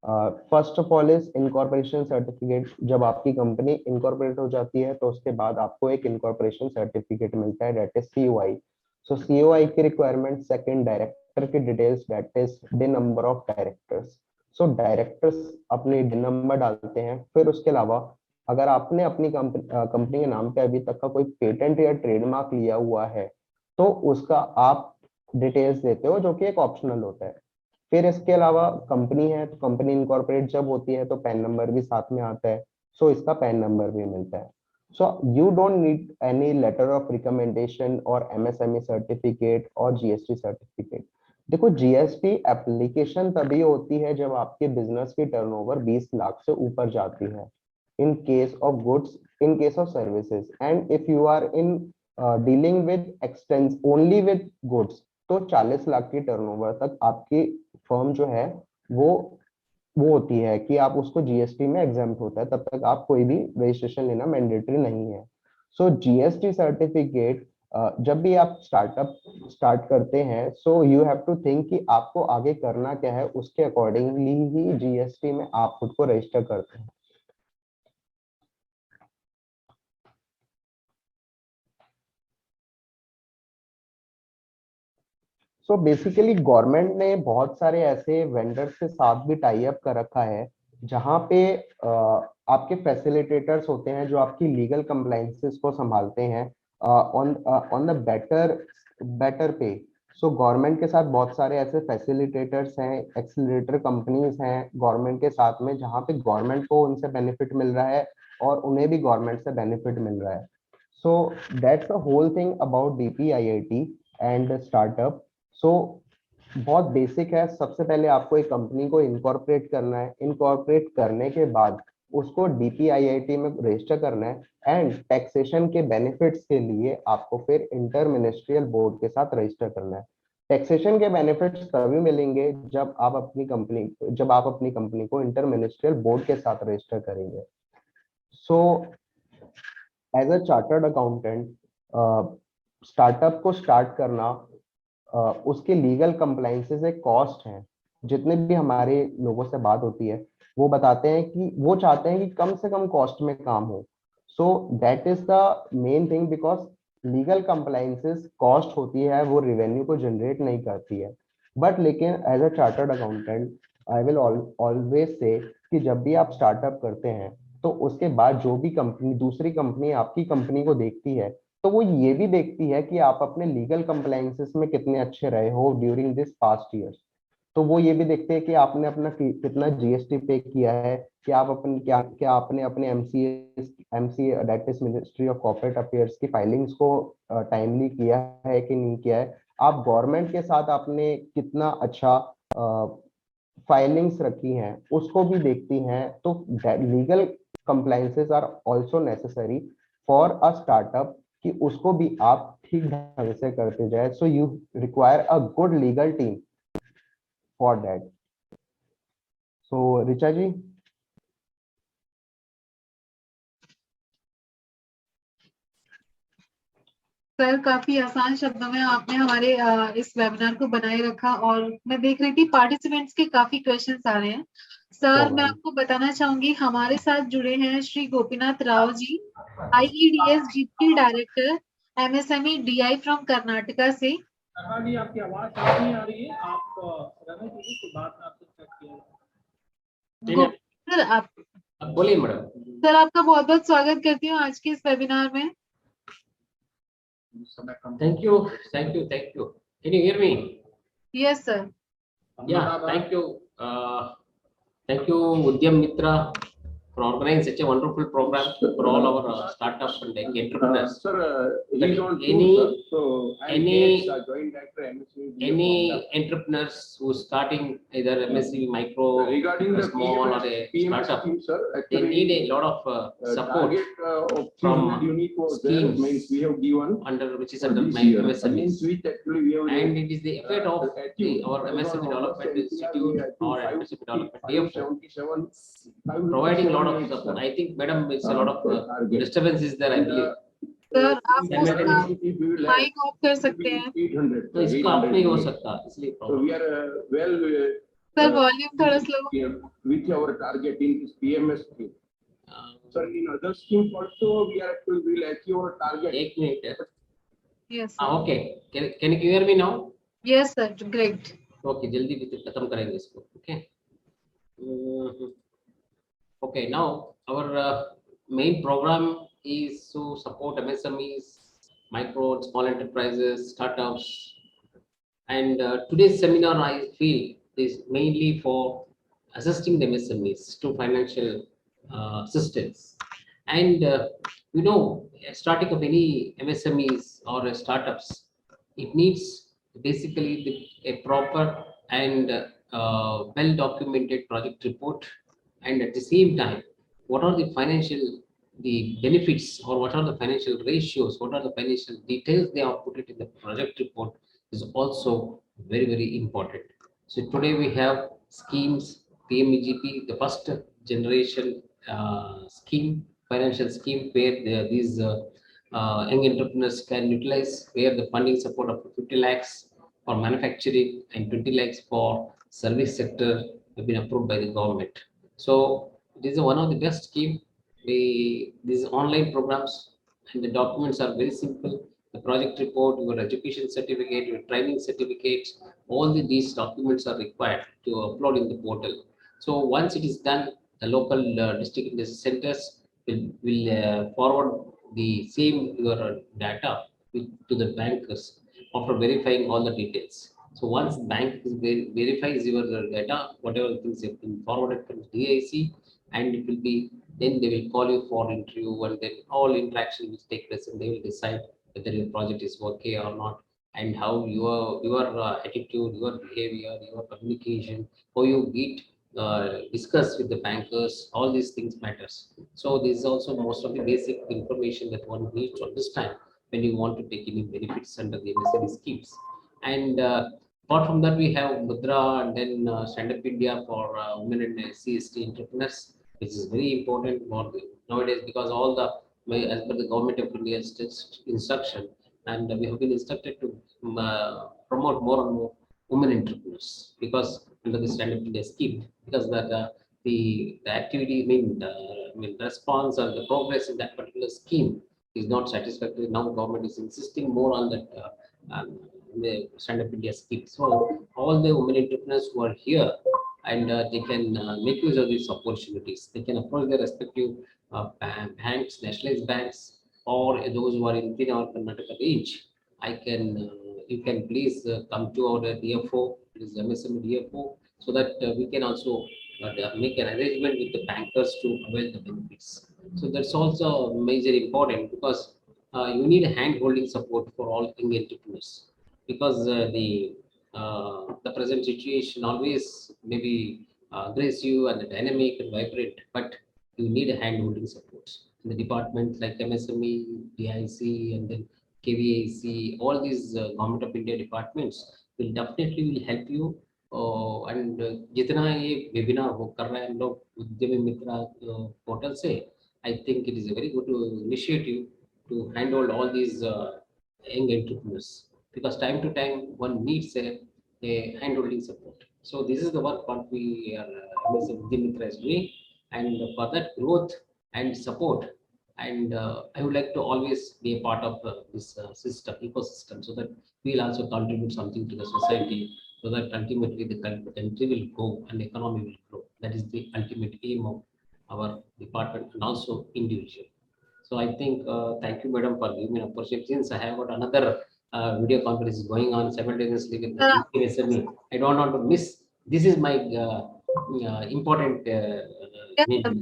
Speaker 1: First of all is incorporation certificate. जब आपकी कंपनी इनकॉर्पोरेट हो जाती है तो उसके बाद आपको एक इनकॉर्पोरेशन सर्टिफिकेट मिलता है, that is COI। So COI की रिक्वायरमेंट, सेकंड डायरेक्टर की details, that is day number of directors. So directors अपने डे नंबर डालते हैं। फिर उसके अलावा अगर आपने अपनी कंपनी के नाम पे अभी तक का कोई पेटेंट या ट्रेडमार्क लिया हुआ है तो उसका आप डिटेल्स देते हो, जो कि एक ऑप्शनल होता है। फिर इसके अलावा कंपनी है तो कंपनी इनकॉर्पोरेट जब होती है तो पैन नंबर भी साथ में आता है। सो इसका पैन नंबर भी मिलता है। So you don't need any letter of recommendation और MSME सर्टिफिकेट और GST सर्टिफिकेट। देखो, GST एप्लीकेशन तभी होती है जब आपके बिजनेस की टर्नओवर 20 लाख से ऊपर जाती है, in case of goods, in case of services, and if you are in dealing with extents only with goods तो 40 लाख की टर्नओवर तक आपकी फर्म जो है वो वो होती है कि आप उसको GST में एग्जाम्प्ट होता है, तब तक आप कोई भी रजिस्ट्रेशन लेना मैंडेटरी नहीं है। सो GST सर्टिफिकेट जब भी आप स्टार्टअप स्टार्ट करते हैं so you have to think कि आपको आगे करना क्या है, उसके अकॉर्डिंगली ही GST में आप खुद को रजिस्टर करते हैं। सो बेसिकली गवर्नमेंट ने बहुत सारे ऐसे वेंडर्स के साथ भी टाई अप कर रखा है जहाँ पे आपके फैसिलिटेटर्स होते हैं जो आपकी लीगल कंप्लाइंसेस को संभालते हैं on on the better better पे। सो गवर्नमेंट के साथ बहुत सारे ऐसे फैसिलिटेटर्स हैं, एक्सीलरेटर कंपनीज हैं गवर्नमेंट के साथ में, जहाँ पे गवर्नमेंट को उनसे बेनिफिट मिल रहा है और उन्हें भी गवर्नमेंट से बेनिफिट मिल रहा है। So that's the whole thing about DPIIT and startup. So बहुत बेसिक है। सबसे पहले आपको एक कंपनी को इनकॉर्पोरेट करना है, इनकॉर्पोरेट करने के बाद उसको DPIIT में रजिस्टर करना है, एंड टैक्सेशन के बेनिफिट्स के लिए आपको फिर इंटर मिनिस्ट्रियल बोर्ड के साथ रजिस्टर करना है। टैक्सेशन के बेनिफिट्स तभी मिलेंगे जब आप अपनी कंपनी को इंटर मिनिस्ट्रियल बोर्ड के साथ रजिस्टर करेंगे। So as a chartered accountant, startup को स्टार्ट करना, उसके लीगल कंप्लाइंसेस एक कॉस्ट है। जितने भी हमारे लोगों से बात होती है वो बताते हैं कि वो चाहते हैं कि कम से कम कॉस्ट में काम हो। सो that is the main thing, because legal compliances cost होती है, वो रेवेन्यू को जनरेट नहीं करती है। बट लेकिन as a chartered accountant I will always say कि जब भी आप स्टार्टअप करते हैं तो उसके बाद जो भी कंपनी, दूसरी कंपनी आपकी कंपनी को देखती है तो वो ये भी देखती है कि आप अपने लीगल कंप्लायंसेस में कितने अच्छे रहे हो ड्यूरिंग दिस पास्ट ईयर्स। तो वो ये भी देखते हैं कि आपने अपना कितना GST पे किया है, कि आप अपन क्या क्या आपने अपने MCA that is ministry of corporate affairs की फाइलिंग्स को टाइमली किया है कि नहीं किया है, आप गवर्नमेंट के साथ आपने कितना अच्छा फाइलिंग्स रखी हैं उसको भी देखती हैं। तो legal compliances are also necessary for a startup कि उसको भी आप ठीक ढंग से करते जाए। So you require a good legal team for that. So Richa ji.
Speaker 2: Sir, काफी आसान शब्दों में आपने हमारे इस वेबिनार को बनाए रखा, और मैं देख रही थी पार्टिसिपेंट्स के काफी क्वेश्चंस आ रहे हैं।
Speaker 1: श्योर
Speaker 2: सर, मैं
Speaker 1: मैम।
Speaker 2: आपको बताना चाहूंगी हमारे साथ जुड़े हैं Shri Gopinath Rao ji, IEDS deputy director, MSME DI from Karnataka से।
Speaker 3: शर्मा जी, आपकी आवाज साफ नहीं आ रही है। आप रहने दीजिए कि बाद में आपसे चेक किया जाए।
Speaker 2: सर, आप
Speaker 3: बोलिए मैडम।
Speaker 2: सर, आपका बहुत बहुत स्वागत करती हूँ आज के इस वेबिनार में।
Speaker 3: Thank you, thank you, thank you. Can you hear me?
Speaker 2: Yes sir.
Speaker 3: Yeah, thank you. Thank you, Udyam Mitra,
Speaker 4: for organizing such a wonderful program for all our startups and young entrepreneurs.
Speaker 5: Sir,
Speaker 4: But
Speaker 5: he's on
Speaker 4: any-
Speaker 5: tour, sir. So I'm
Speaker 4: any-
Speaker 5: Gates, Joint Director, MSCV.
Speaker 4: Any entrepreneurs who starting either MSCV micro,
Speaker 5: Regarding
Speaker 4: a
Speaker 5: the
Speaker 4: small or a
Speaker 5: PMS
Speaker 4: startup,
Speaker 5: scheme, sir,
Speaker 4: they
Speaker 5: actually,
Speaker 4: need a lot of support
Speaker 5: target of
Speaker 4: from
Speaker 5: 300 unit was there,
Speaker 4: schemes
Speaker 5: means we have given
Speaker 4: under which is
Speaker 5: for
Speaker 4: under
Speaker 5: this
Speaker 4: my
Speaker 5: year.
Speaker 4: MSMEs.
Speaker 5: Against which actually we have.
Speaker 4: And it is the effort of our MSME Development Institute or MSME Development DFO providing a lot of support. I think, madam, it's a lot of disturbance is there, I believe.
Speaker 2: Sir आप
Speaker 4: Simultaneously-
Speaker 2: mic off कर सकते हैं
Speaker 5: 800.
Speaker 4: तो इसका of नहीं हो सकता, इसलिए
Speaker 5: So
Speaker 4: problem.
Speaker 5: we are well
Speaker 2: sir volume थोड़ा slow
Speaker 5: with our target in this PMS scheme.
Speaker 4: Uh,
Speaker 5: Sir, in other schemes also, we are actually will achieve our target.
Speaker 4: एक मिनट है.
Speaker 2: Yes
Speaker 4: Okay. Can you hear me now?
Speaker 2: Yes sir great
Speaker 4: Okay, जल्दी भी खत्म करेंगे इसको. Okay. Okay, now our main program is to support MSMEs, micro and small enterprises, startups. And today's seminar, I feel, is mainly for assisting the MSMEs to financial assistance. And you know, starting of any MSMEs or startups, it needs basically a proper and well documented project report, and at the same time, what are the financial benefits, or what are the financial ratios, what are the financial details they have put it in the project report is also very important. So today we have schemes, PMEGP, the first generation scheme, financial scheme, where these young entrepreneurs can utilize, where the funding support of 50 lakhs for manufacturing and 20 lakhs for service sector have been approved by the government. So this is one of the best scheme. These online programs and the documents are very simple. The project report, your education certificate, your training certificate, all these documents are required to upload in the portal. So once it is done, the local district industry centers will forward the same your data to the bankers after verifying all the details. So once bank verifies your data, whatever things have been forwarded from DIC, and it will be, then they will call you for interview, and then all interaction will take place, and they will decide whether your project is okay or not, and how your attitude, your behavior, your communication, how you discuss with the bankers, all these things matters. So this is also most of the basic information that one needs to understand when you want to take any benefits under the MSME schemes. And apart from that, we have Mudra, and then Stand Up India for women and CST entrepreneurs, which is very important nowadays, because all the, as per the government of India's instruction, and we have been instructed to promote more and more women entrepreneurs, because under the Stand Up India scheme, because the activity, response or the progress in that particular scheme is not satisfactory. Now government is insisting more on that the Stand Up India scheme. So all the women entrepreneurs who are here, and they can make use of these opportunities. They can approach their respective banks, nationalized banks, or those who are in our Karnataka range. You can please come to our DFO, it is MSME DFO, so that we can also make an arrangement with the bankers to avail the benefits. So that's also major important, because you need a hand-holding support for all young entrepreneurs, because the present situation always maybe aggressive and dynamic and vibrant, but you need a hand-holding support. In the departments like MSME, DIC, and then KVAC, all these Government of India departments will definitely help you. And जितना ये webinar हो कर रहे हैं हम लोग उद्यमी मित्रा portal से, I think it is a very good initiative to handle all these young entrepreneurs, because time to time one needs a hand-holding support. So this is the work what we are Udyam Mitra is doing, and for that growth and support, and I would like to always be a part of this system ecosystem, so that we will also contribute something to the society, so that ultimately the country will grow and the economy will grow. That is the ultimate aim of our department and also individual. So I think thank you, madam, for giving me an opportunity. Since I have got another video conference going on simultaneously with the SME, I don't want to miss. This is my important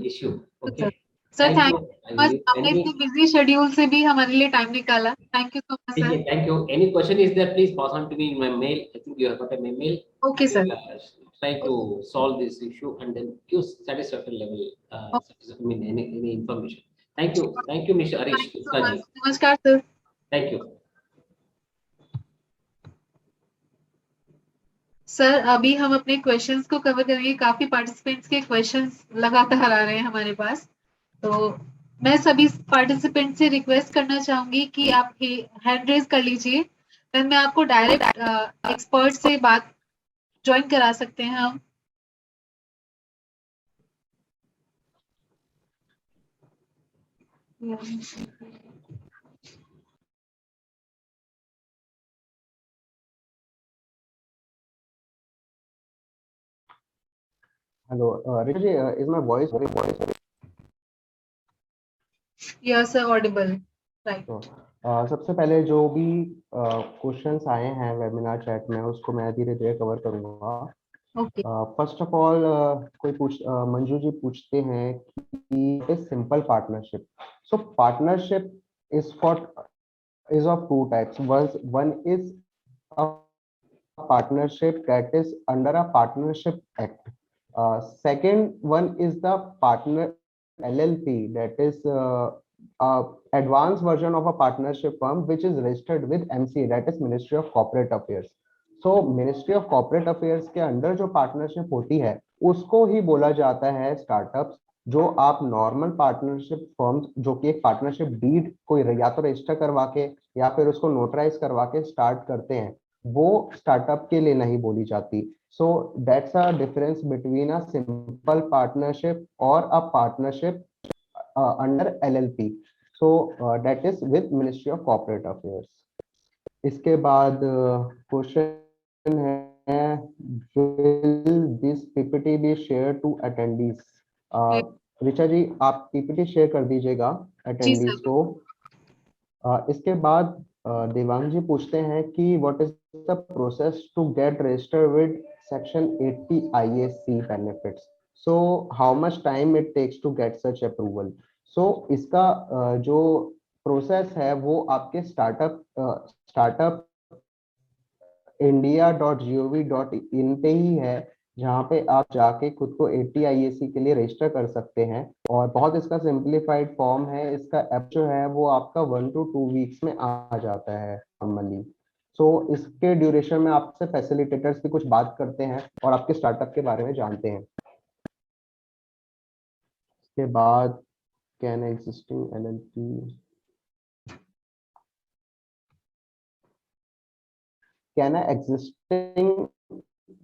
Speaker 4: issue. Okay.
Speaker 2: Sir
Speaker 4: Thank
Speaker 2: thank
Speaker 4: you.
Speaker 2: You much, आपने इतने busy schedule से भी हमारे लिए time निकाला, thank you so much sir.
Speaker 4: Thank you. Any question is there? Please pass on to me in my mail. I think you have got my mail.
Speaker 2: Okay
Speaker 4: We
Speaker 2: sir.
Speaker 4: will try to solve this issue and then give satisfactory level. I mean, any information. Thank you, Mr. Harish
Speaker 2: thank you so
Speaker 4: Gupta ji.
Speaker 2: Much, नमस्कार sir.
Speaker 4: Thank you.
Speaker 2: Sir अभी हम अपने questions को cover करेंगे, काफी participants के questions लगातार आ रहे हैं हमारे पास, तो मैं सभी पार्टिसिपेंट से रिक्वेस्ट करना चाहूंगी कि आप हैंड रेज कर लीजिए, फिर मैं आपको डायरेक्ट एक्सपर्ट से बात ज्वाइन करा सकते हैं हम।
Speaker 1: Hello Richa ji, is my voice
Speaker 2: yes sir, audible, right.
Speaker 1: तो सबसे पहले जो भी क्वेश्चंस आए हैं वेबिनार चैट में उसको मैं धीरे धीरे कवर करूंगा।
Speaker 2: Okay.
Speaker 1: First of all Manju ji पूछते हैं कि simple partnership. So partnership is of two types. One is a partnership that is under a partnership act. Second one is the partner LLP, that is advanced version of a partnership firm which is registered with MC, that is Ministry of Corporate Affairs. So Ministry of Corporate Affairs के under जो partnership होती है उसको ही बोला जाता है startups. जो आप नॉर्मल पार्टनरशिप फर्म्स जो कि एक पार्टनरशिप डीड कोई या तो रजिस्टर करवा के या फिर उसको नोटराइज करवा के स्टार्ट करते हैं, वो स्टार्टअप के लिए नहीं बोली जाती। So that's a difference between a simple partnership और a partnership under LLP। So that is with ministry of corporate affairs. इसके बाद क्वेश्चन है, will this PPT be share to attendees? Richa ji आप पीपीटी शेयर कर दीजिएगा
Speaker 2: जी
Speaker 1: अटेंडीज
Speaker 2: सर।
Speaker 1: को। इसके बाद देवांग जी पूछते हैं कि what is the process to get registered with section 80 IAC benefits? So how much time it takes to get such approval? So इसका जो प्रोसेस है वो आपके स्टार्टअप india.gov.in पे ही है, जहाँ पे आप जाके खुद को 80 IAC के लिए रजिस्टर कर सकते हैं। और बहुत इसका सिंप्लीफाइड फॉर्म है, इसका ऐप जो है वो आपका 1 to 2 वीक्स में आ जाता है नॉर्मली। सो इसके ड्यूरेशन में आपसे फैसिलिटेटर्स भी कुछ बात करते हैं और आपके स्टार्टअप के बारे में जानते हैं। इसके बाद can existing LLP can an existing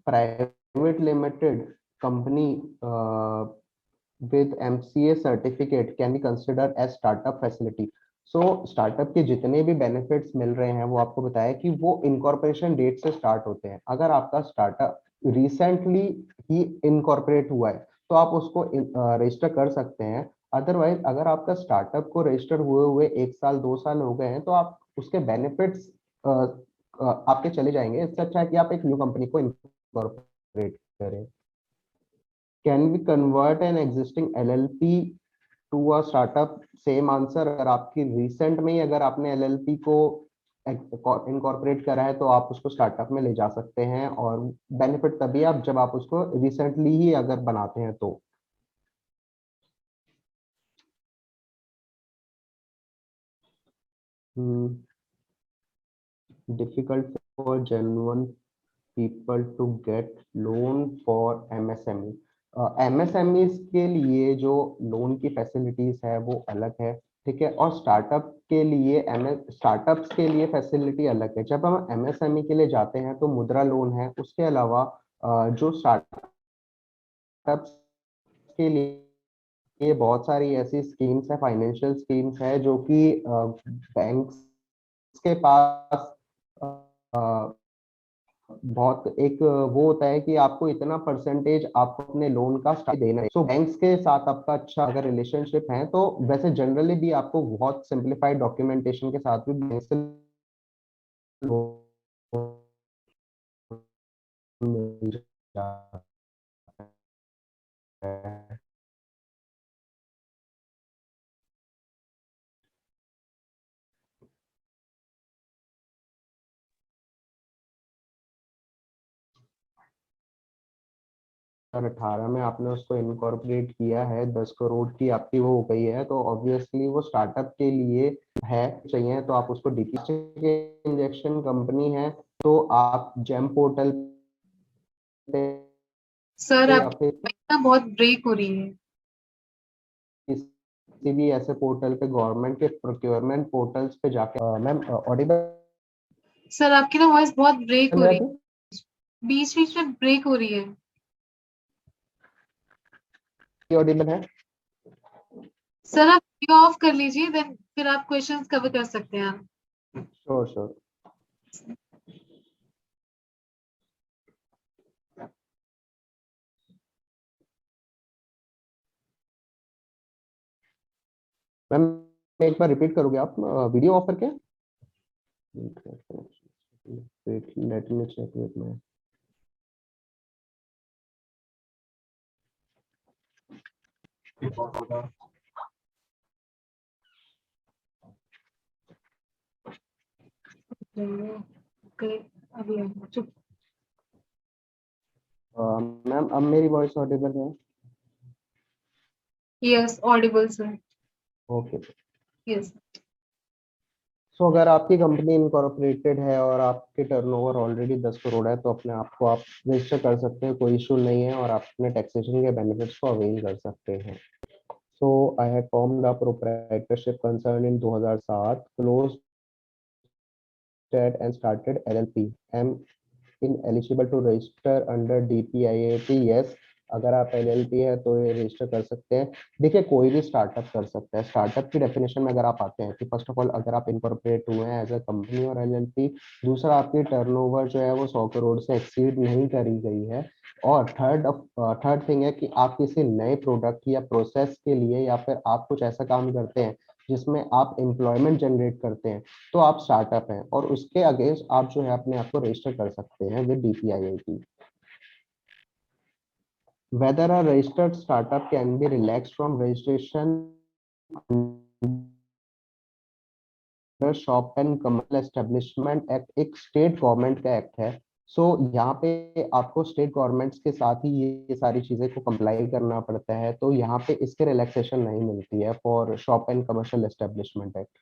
Speaker 1: private limited company with MCA certificate can be considered as startup facility? So startup के जितने भी बेनिफिट्स मिल रहे हैं वो आपको बताया कि वो इनकॉर्पोरेशन डेट से स्टार्ट होते हैं। अगर आपका स्टार्टअप रिसेंटली ही इनकॉर्पोरेट हुआ है तो आप उसको रजिस्टर कर सकते हैं। अदरवाइज अगर आपका स्टार्टअप को रजिस्टर हुए हुए 1 साल 2 साल हो गए हैं तो आप उसके बेनिफिट्स आपके चले जाएंगे। इससे अच्छा है कि आप एक न्यू कंपनी को इनकॉर्पोरेट करें। Can we convert an existing LLP to a startup? Same answer, अगर आपकी रिसेंट में ही अगर आपने LLP को इनकॉर्पोरेट करा है तो आप उसको स्टार्टअप में ले जा सकते हैं, और बेनिफिट तभी आप जब आप उसको रिसेंटली ही अगर बनाते हैं तो। Difficult for genuine people to get loan for MSME? MSMEs के लिए जो लोन की फैसिलिटीज है वो अलग है, ठीक है। और स्टार्टअप्स के लिए फैसिलिटी अलग है। जब हम MSME के लिए जाते हैं तो मुद्रा लोन है। उसके अलावा जो स्टार्टअप्स के लिए बहुत सारी ऐसी स्कीम्स है, फाइनेंशियल स्कीम्स है जो कि बैंक्स के पास बहुत एक वो होता है कि आपको इतना परसेंटेज आपको अपने लोन का स्टार्ट देना है। सो बैंक्स के साथ आपका अच्छा अगर रिलेशनशिप है तो वैसे जनरली भी आपको बहुत सिंप्लीफाइड डॉक्यूमेंटेशन के साथ भी बैंक से मिल जाता है। 2018 में आपने उसको इनकॉर्पोरेट किया है, 10 करोड़ की आपकी वो हो गई है, तो ऑब्वियसली वो स्टार्टअप के लिए है, चाहिए तो आप उसको डीपी के इंजेक्शन कंपनी है तो आप जेम पोर्टल पे
Speaker 2: सर
Speaker 1: या
Speaker 2: आपकी
Speaker 1: फिर
Speaker 2: voice ना बहुत ब्रेक हो रही है।
Speaker 1: किसी भी ऐसे पोर्टल पे, गवर्नमेंट के प्रोक्योरमेंट पोर्टल्स पे जाके मैम ऑडिबल
Speaker 2: सर आपकी ना वॉइस बहुत ब्रेक हो
Speaker 1: है
Speaker 2: रही
Speaker 1: अभी?
Speaker 2: है, बीच बीच में ब्रेक हो रही है।
Speaker 1: ऑडिबल है?
Speaker 2: सर आप वीडियो ऑफ कर लीजिए, देन फिर आप क्वेश्चंस कवर कर सकते हैं आप।
Speaker 1: Sure sure. मैम एक बार रिपीट करोगे आप वीडियो ऑफ करके? Let me check with my
Speaker 2: okay, अभी चुप।
Speaker 1: मैम अब मेरी वॉइस ऑडिबल है?
Speaker 2: Yes audible sir.
Speaker 1: Okay.
Speaker 2: Yes.
Speaker 1: So अगर आपकी कंपनी इनकॉर्पोरेटेड है और आपके टर्नओवर ऑलरेडी 10 करोड़ है तो अपने आप को आप रजिस्टर कर सकते हैं, कोई इशू नहीं है, और आप अपने टैक्सेशन के बेनिफिट्स को अवेल कर सकते हैं। So I have formed a proprietorship concern in 2007, closed and started LLP. am ineligible to register under DPIIT? Yes, अगर आप LLP है तो ये रजिस्टर कर सकते हैं। देखिए कोई भी स्टार्टअप कर सकता है। स्टार्टअप की डेफिनेशन में अगर आप आते हैं कि फर्स्ट ऑफ ऑल अगर आप इनकॉर्पोरेट हुए हैं एज अ कंपनी और LLP, दूसरा आपकी टर्नओवर जो है वो 100 करोड़ से एक्सीड नहीं करी गई है, और थर्ड थिंग है कि आप किसी नए प्रोडक्ट या प्रोसेस के लिए या फिर आप कुछ ऐसा काम करते हैं जिसमें आप एम्प्लॉयमेंट जनरेट करते हैं तो आप स्टार्टअप हैं, और उसके अगेंस्ट आप जो है अपने आप को रजिस्टर कर सकते हैं with DPIIT। Whether a registered startup can be relaxed from registration under shop and commercial establishment act, एक स्टेट गवर्नमेंट का एक्ट है। सो यहाँ पे आपको स्टेट गवर्नमेंट्स के साथ ही ये सारी चीजें को कंप्लाई करना पड़ता है, तो यहाँ पे इसके रिलैक्सेशन नहीं मिलती है for shop and commercial establishment act.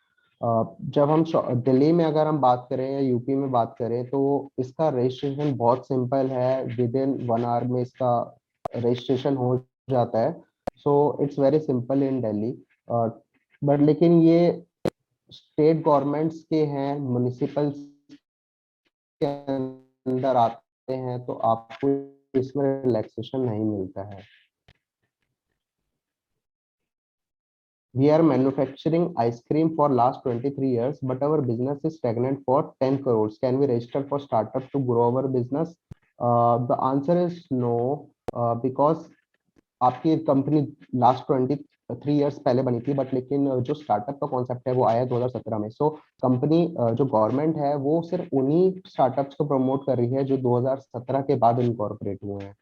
Speaker 1: जब हम दिल्ली में अगर हम बात करें या यूपी में बात करें तो इसका रजिस्ट्रेशन बहुत सिंपल है, विद इन 1 आवर में इसका रजिस्ट्रेशन हो जाता है। So it's very simple in Delhi. But लेकिन ये स्टेट गवर्नमेंट्स के हैं, म्युनिसिपल के अंदर आते हैं तो आपको इसमें रिलैक्सेशन नहीं मिलता है। We are manufacturing ice cream for last 23 years, but our business is stagnant for 10 crores. Can we register for startup to grow our business? The answer is no, because आपकी कंपनी लास्ट 23 इयर्स पहले बनी थी, but लेकिन जो startup का concept है वो आया 2017 में। सो कंपनी जो गवर्नमेंट है वो सिर्फ उन्हीं स्टार्टअप्स को प्रमोट कर रही है जो 2017 के बाद इनकॉर्पोरेट हुए हैं।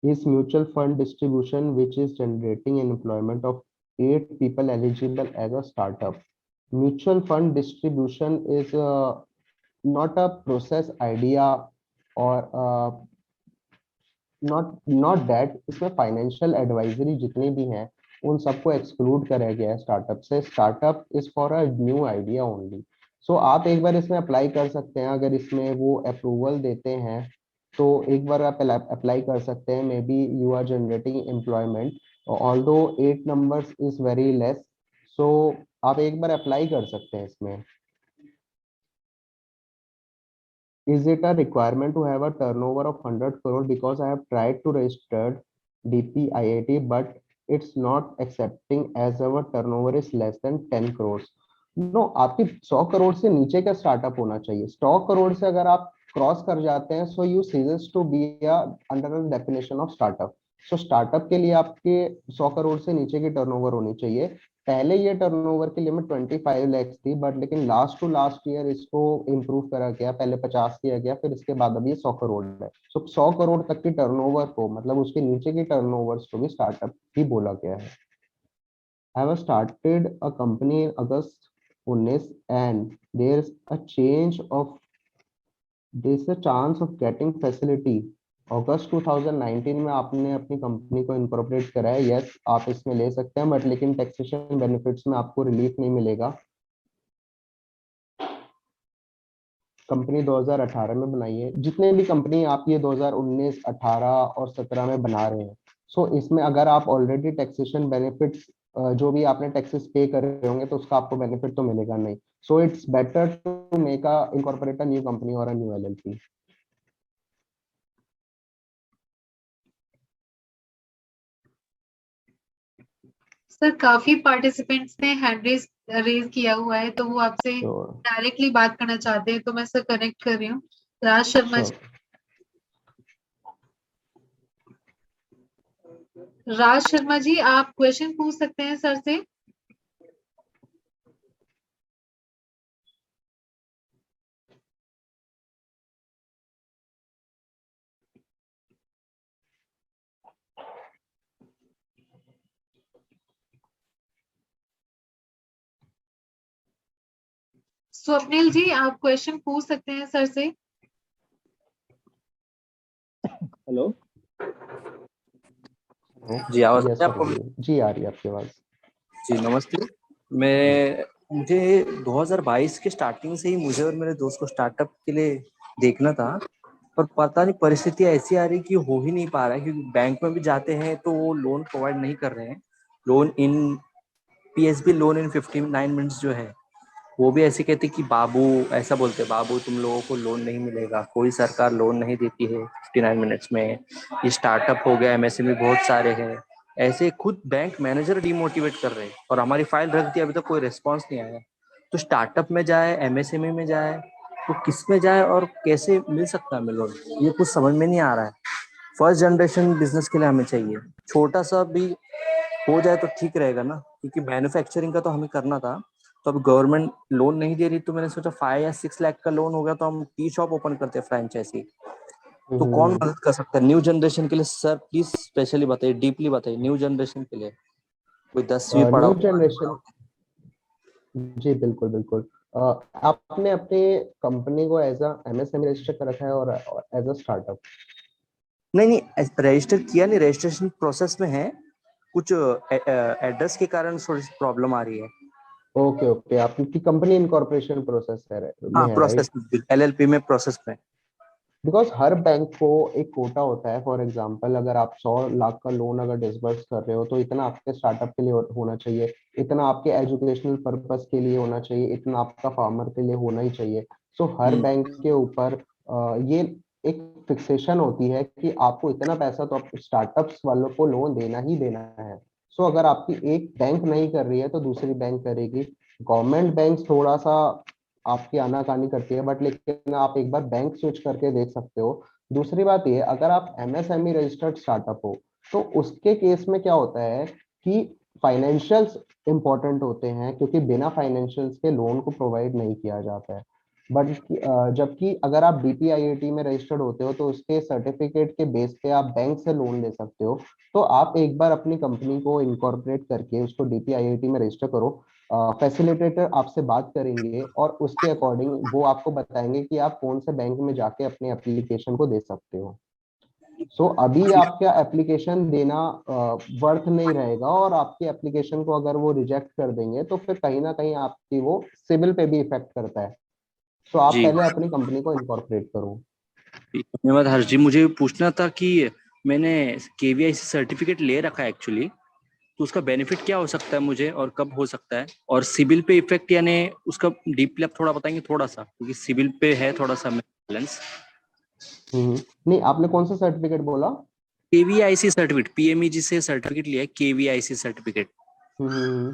Speaker 1: Is mutual fund distribution which is generating an employment of 8 people eligible as a startup? Mutual fund distribution is not a process idea, or not that इसमें फाइनेंशियल एडवाइजरी जितनी भी हैं उन सबको एक्सक्लूड करा गया है स्टार्टअप से। Startup is for a new idea only. So आप एक बार इसमें अप्लाई कर सकते हैं, अगर इसमें वो अप्रूवल देते हैं तो एक बार आप अप्लाई कर सकते हैं। Maybe you are generating employment, although 8 numbers is very less. So आप एक बार अप्लाई कर सकते हैं इसमें। Is it a requirement to have a turnover of 100 crore? Because I have tried to register DPIIT, but it's not accepting as our turnover is less than 10 crores. No, आपकी 100 करोड़ से नीचे का स्टार्टअप होना चाहिए। 100 करोड़ से अगर आप क्रॉस कर जाते हैं so you season two be under the definition of startup. So startup के लिए आपके 100 करोड़ से नीचे की टर्नओवर होनी चाहिए। पहले ये टर्नओवर की लिमिट 25 लाख थी, बट लेकिन लास्ट टू लास्ट ईयर इसको इम्प्रूव करा गया, पहले 50 किया गया, फिर इसके बाद अभी 100 करोड़ है। सो 100 करोड़ तक की टर्नओवर को, मतलब उसके नीचे की टर्नओवर्स को भी स्टार्टअप ही बोला गया है। I have started a company in August 2019 and there's a change of there's a chance of getting facility अगस्त 2019 में आपने अपनी कंपनी को इनकॉर्पोरेट करा है, यस आप इसमें ले सकते हैं, बट लेकिन टैक्सेशन बेनिफिट्स में आपको रिलीफ नहीं मिलेगा। कंपनी 2018 में बनाई है, जितने भी कंपनी आप ये 2019, 18 और 17 में बना रहे हैं, सो इसमें अगर आप ऑलरेडी टैक्सेशन बेनिफिट्स जो भी आपने टैक्सेस पे कर रहे होंगे तो उसका आपको बेनिफिट तो मिलेगा नहीं। So it's better to make a incorporate a new company और अ न्यू एलएलपी।
Speaker 2: सर काफी पार्टिसिपेंट्स ने हैंड रेज किया हुआ है, तो वो आपसे डायरेक्टली बात करना चाहते हैं, तो मैं सर कनेक्ट कर रही हूँ। राज शर्मा जी, राज शर्मा जी आप क्वेश्चन पूछ सकते हैं सर से। स्वप्निल जी आप क्वेश्चन पूछ सकते हैं सर से।
Speaker 6: हेलो जी, आवाज
Speaker 1: यस
Speaker 6: आपको?
Speaker 1: जी आ रही है आपकी आवाज।
Speaker 6: जी नमस्ते। मुझे 2022 के स्टार्टिंग से ही मुझे और मेरे दोस्त को स्टार्टअप के लिए देखना था, पर पता नहीं परिस्थिति ऐसी आ रही कि हो ही नहीं पा रहा है, क्योंकि बैंक में भी जाते हैं तो वो लोन प्रोवाइड नहीं कर रहे हैं। Loan in PSB loan in 59 minutes जो है, वो भी ऐसे कहते कि बाबू, ऐसा बोलते बाबू तुम लोगों को लोन नहीं मिलेगा, कोई सरकार लोन नहीं देती है 59 मिनट्स में। ये स्टार्टअप हो गया, एमएसएमई बहुत सारे हैं, ऐसे खुद बैंक मैनेजर डिमोटिवेट कर रहे हैं। और हमारी फाइल रख दी, अभी तक कोई रिस्पॉन्स नहीं आया। तो स्टार्टअप में जाए, एमएसएमई में जाए, तो किस में जाए और कैसे मिल सकता है हमें लोन, ये कुछ समझ में नहीं आ रहा है। फर्स्ट जनरेशन बिजनेस के लिए हमें चाहिए, छोटा सा भी हो जाए तो ठीक रहेगा ना, क्योंकि मैन्युफैक्चरिंग का तो हमें करना था। तो अब गवर्नमेंट लोन नहीं दे रही, तो मैंने सोचा 5 या 6 लाख का लोन होगा तो हम टी शॉप ओपन करते हैं, फ्रेंचाइजी। तो कौन मदद कर सकता है न्यू जनरेशन के लिए? सर प्लीज स्पेशली बताइए, डीपली बताइए, न्यू जनरेशन के लिए कोई 10वीं पढ़ा
Speaker 1: न्यू
Speaker 6: हो।
Speaker 1: जनरेशन, जी बिल्कुल बिल्कुल। आपने अपने कंपनी को एज अ एमएसएमई रजिस्टर कर रखा है और एज अ स्टार्टअप?
Speaker 6: नहीं नहीं, रजिस्टर किया नहीं, रजिस्ट्रेशन प्रोसेस में है, कुछ एड्रेस के कारण थोड़ी सी प्रॉब्लम आ रही है।
Speaker 1: ओके ओके, आपकी कंपनी इनकॉर्पोरेशन प्रोसेस
Speaker 6: हाँ,
Speaker 1: में है, राइट?
Speaker 6: प्रोसेस में, एलएलपी में, प्रोसेस में।
Speaker 1: बिकॉज हर बैंक को एक कोटा होता है। फॉर एग्जांपल अगर आप 100 लाख का लोन अगर डिसबर्स कर रहे हो तो इतना आपके स्टार्टअप के लिए होना चाहिए, इतना आपके एजुकेशनल पर्पस के लिए होना चाहिए, इतना आपका फार्मर के लिए होना ही चाहिए। सो हर बैंक के ऊपर ये एक फिक्सेशन होती है कि आपको इतना पैसा तो आप स्टार्टअप्स वालों को लोन देना ही देना है। सो अगर आपकी एक बैंक नहीं कर रही है तो दूसरी बैंक करेगी। गवर्नमेंट बैंक थोड़ा सा आपकी आनाकानी करती है, बट लेकिन आप एक बार बैंक स्विच करके देख सकते हो। दूसरी बात ये, अगर आप एमएसएमई रजिस्टर्ड स्टार्टअप हो तो उसके केस में क्या होता है कि फाइनेंशियल्स इंपॉर्टेंट होते हैं, क्योंकि बिना फाइनेंशियल्स के लोन को प्रोवाइड नहीं किया जाता है। बट जबकि अगर आप डीपीआईआईटी में रजिस्टर्ड होते हो तो उसके सर्टिफिकेट के बेस पे आप बैंक से लोन ले सकते हो। तो आप एक बार अपनी कंपनी को इनकॉर्पोरेट करके उसको डीपीआईआईटी में रजिस्टर करो। फैसिलिटेटर आपसे बात करेंगे और उसके अकॉर्डिंग वो आपको बताएंगे कि आप कौन से बैंक में जाके अपने एप्लीकेशन को दे सकते हो। सो अभी आपका एप्लीकेशन देना वर्थ नहीं रहेगा, और आपकी एप्लीकेशन को अगर वो रिजेक्ट कर देंगे तो फिर कहीं ना कहीं आपकी वो सिविल पे भी इफेक्ट करता है। सो आप
Speaker 6: जी
Speaker 1: पहले अपनी कंपनी को इनकॉर्पोरेट करो।
Speaker 6: धन्यवाद हर्ष जी। मुझे पूछना था कि मैंने केवीआईसी सर्टिफिकेट ले रखा है एक्चुअली, तो उसका बेनिफिट क्या हो सकता है मुझे, और कब हो सकता है? और सिबिल पे इफेक्ट, यानी उसका डीपली आप थोड़ा बताएंगे थोड़ा सा, क्योंकि सिबिल पे है थोड़ा सा बैलेंस।
Speaker 1: नहीं, आपने कौन सा सर्टिफिकेट बोला?
Speaker 6: केवीआईसी सर्टिफिकेट, पीएमईजी से सर्टिफिकेट लिया है, केवीआईसी सर्टिफिकेट।
Speaker 1: हम्म,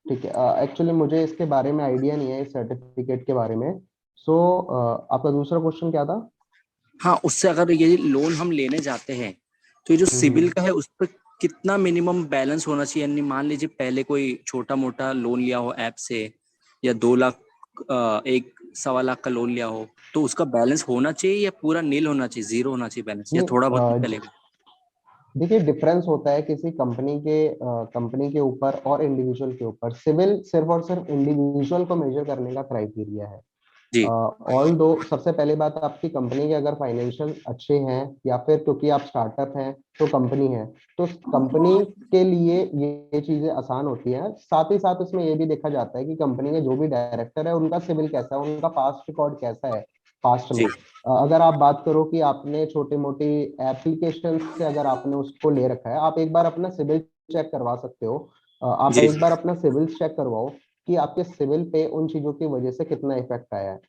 Speaker 1: ठीक है। एक्चुअली मुझे इसके बारे में आइडिया नहीं है, इस सर्टिफिकेट के बारे में। सो आपका दूसरा क्वेश्चन क्या था?
Speaker 6: हाँ, उससे अगर ये लोन हम लेने जाते हैं तो ये जो सिबिल का है उस पर कितना मिनिमम बैलेंस होना चाहिए? यानी मान लीजिए पहले कोई छोटा मोटा लोन लिया हो ऐप से, या 2 लाख, 1 सवा लाख का लोन लिया हो, तो उसका बैलेंस होना चाहिए या पूरा नील होना चाहिए, जीरो होना चाहिए बैलेंस, या
Speaker 1: नहीं,
Speaker 6: थोड़ा बहुत भी चलेगा?
Speaker 1: देखिए डिफरेंस होता है किसी कंपनी के ऊपर और इंडिविजुअल के ऊपर। सिविल सिर्फ और सिर्फ इंडिविजुअल को मेजर करने का क्राइटेरिया है।
Speaker 6: जी
Speaker 1: ऑल दो सबसे पहली बात, आपकी कंपनी के अगर फाइनेंशियल अच्छे हैं या फिर क्योंकि आप स्टार्टअप हैं तो कंपनी है, तो कंपनी के लिए ये चीजें आसान होती हैं। साथ ही साथ इसमें ये भी देखा जाता है कि कंपनी के जो भी डायरेक्टर है उनका सिविल कैसा है, उनका पास्ट रिकॉर्ड कैसा है पास्ट में।
Speaker 6: जी
Speaker 1: अगर आप बात करो कि आपने छोटी मोटी एप्लीकेशन से अगर आपने उसको ले रखा है, आप एक बार अपना सिविल चेक करवा सकते हो। आप
Speaker 6: जी
Speaker 1: एक बार अपना सिविल चेक करवाओ कि आपके सिविल पे उन चीजों की वजह से कितना इफेक्ट आया है।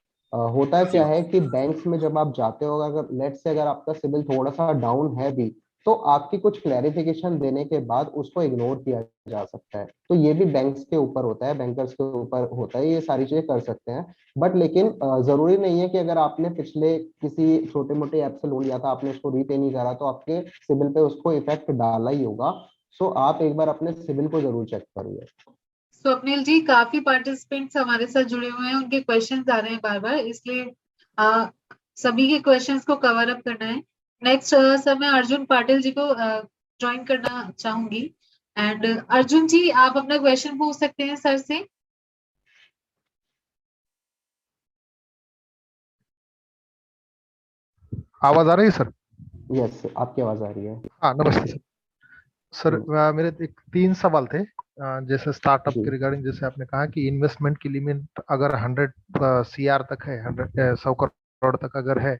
Speaker 1: होता क्या
Speaker 6: जी
Speaker 1: है कि बैंक्स में जब आप जाते हो, अगर लेट से अगर आपका सिविल थोड़ा सा डाउन है भी, तो आपकी कुछ क्लैरिफिकेशन देने के बाद उसको इग्नोर किया जा सकता है। तो ये भी बैंक्स के ऊपर होता है, बैंकर्स के ऊपर होता है, ये सारी चीजें कर सकते हैं। बट लेकिन जरूरी नहीं है कि अगर आपने पिछले किसी छोटे मोटे ऐप से लोन लिया था, आपने उसको रीपे नहीं करा, तो आपके सिविल पे उसको इफेक्ट डाला ही होगा। सो आप एक बार अपने सिविल को जरूर चेक करिए।
Speaker 2: स्वप्निल जी, काफी पार्टिसिपेंट्स हमारे साथ जुड़े हुए हैं, उनके क्वेश्चंस आ रहे हैं बार बार, इसलिए सभी के क्वेश्चंस को कवर अप करना है। नेक्स्ट सर मैं अर्जुन पाटिल जी को ज्वाइन करना चाहूंगी। एंड अर्जुन जी, आप अपना क्वेश्चन पूछ सकते हैं सर से।
Speaker 7: आवाज आ रही है सर?
Speaker 1: यस, आपकी आवाज आ रही है।
Speaker 7: हाँ नमस्ते सर। सर
Speaker 1: हम्म,
Speaker 7: मेरे एक 3 सवाल थे। जैसे स्टार्टअप
Speaker 1: जी
Speaker 7: के रिगार्डिंग, जैसे आपने कहा कि इन्वेस्टमेंट की लिमिट अगर 100 सीआर तक है, 100 करोड़ तक अगर है,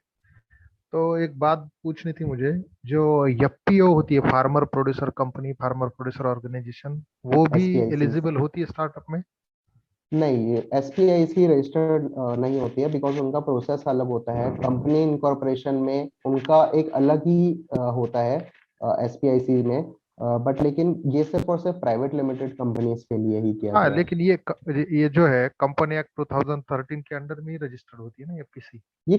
Speaker 7: तो एक बात पूछनी थी मुझे। जो एफपीओ होती है, farmer producer company, farmer producer organization, वो भी
Speaker 1: एसपीआईसी
Speaker 7: एलिजिबल होती है स्टार्टअप में?
Speaker 1: नहीं, एसपीआईसी रजिस्टर्ड नहीं होती है, बिकॉज उनका प्रोसेस अलग होता है। कंपनी इनकॉर्पोरेशन में उनका एक अलग ही होता है एसपीआईसी में। बट लेकिन ये सिर्फ और सिर्फ प्राइवेट लिमिटेड कंपनीज के लिए ही किया
Speaker 7: हाँ
Speaker 1: गया है।
Speaker 7: लेकिन ये जो है कंपनी एक्ट 2013 के अंडर में ही रजिस्टर्ड होती है ना एफपीसी?
Speaker 1: ये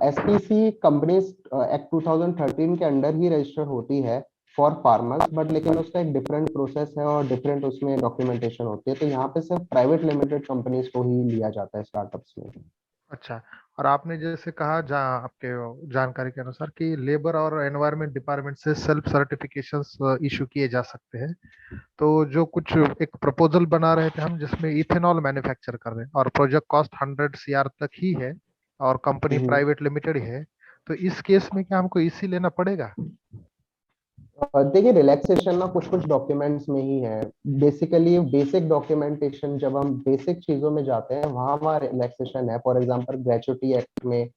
Speaker 1: एसपीसी कंपनीज एक्ट 2013 के अंडर ही रजिस्टर होती है फॉर फार्मर्स, बट लेकिन उसका एक डिफरेंट प्रोसेस है और डिफरेंट उसमें डॉक्यूमेंटेशन होती है। तो यहाँ पे सिर्फ प्राइवेट लिमिटेड कंपनीज को ही लिया जाता है स्टार्टअप्स में।
Speaker 7: अच्छा। और आपने जैसे कहा, जहाँ आपके जानकारी के अनुसार, कि लेबर और एनवायरनमेंट डिपार्टमेंट से सेल्फ सर्टिफिकेशंस इशू किए जा सकते हैं, तो जो कुछ एक प्रपोजल बना रहे थे हम, जिसमें इथेनॉल मैन्युफैक्चर कर रहे हैं और प्रोजेक्ट कॉस्ट 100 सीआर तक ही है और कंपनी
Speaker 1: हम्म।
Speaker 7: प्राइवेट लिमिटेड ही है, तो इस केस में क्या हमको इसी लेना पड़ेगा?
Speaker 1: देखिए रिलैक्सेशन ना कुछ कुछ डॉक्यूमेंट्स में ही है। बेसिकली बेसिक डॉक्यूमेंटेशन, जब हम बेसिक चीजों में जाते हैं वहां वहाँ रिलैक्सेशन है। फॉर एग्जांपल ग्रेचुटी एक्ट में,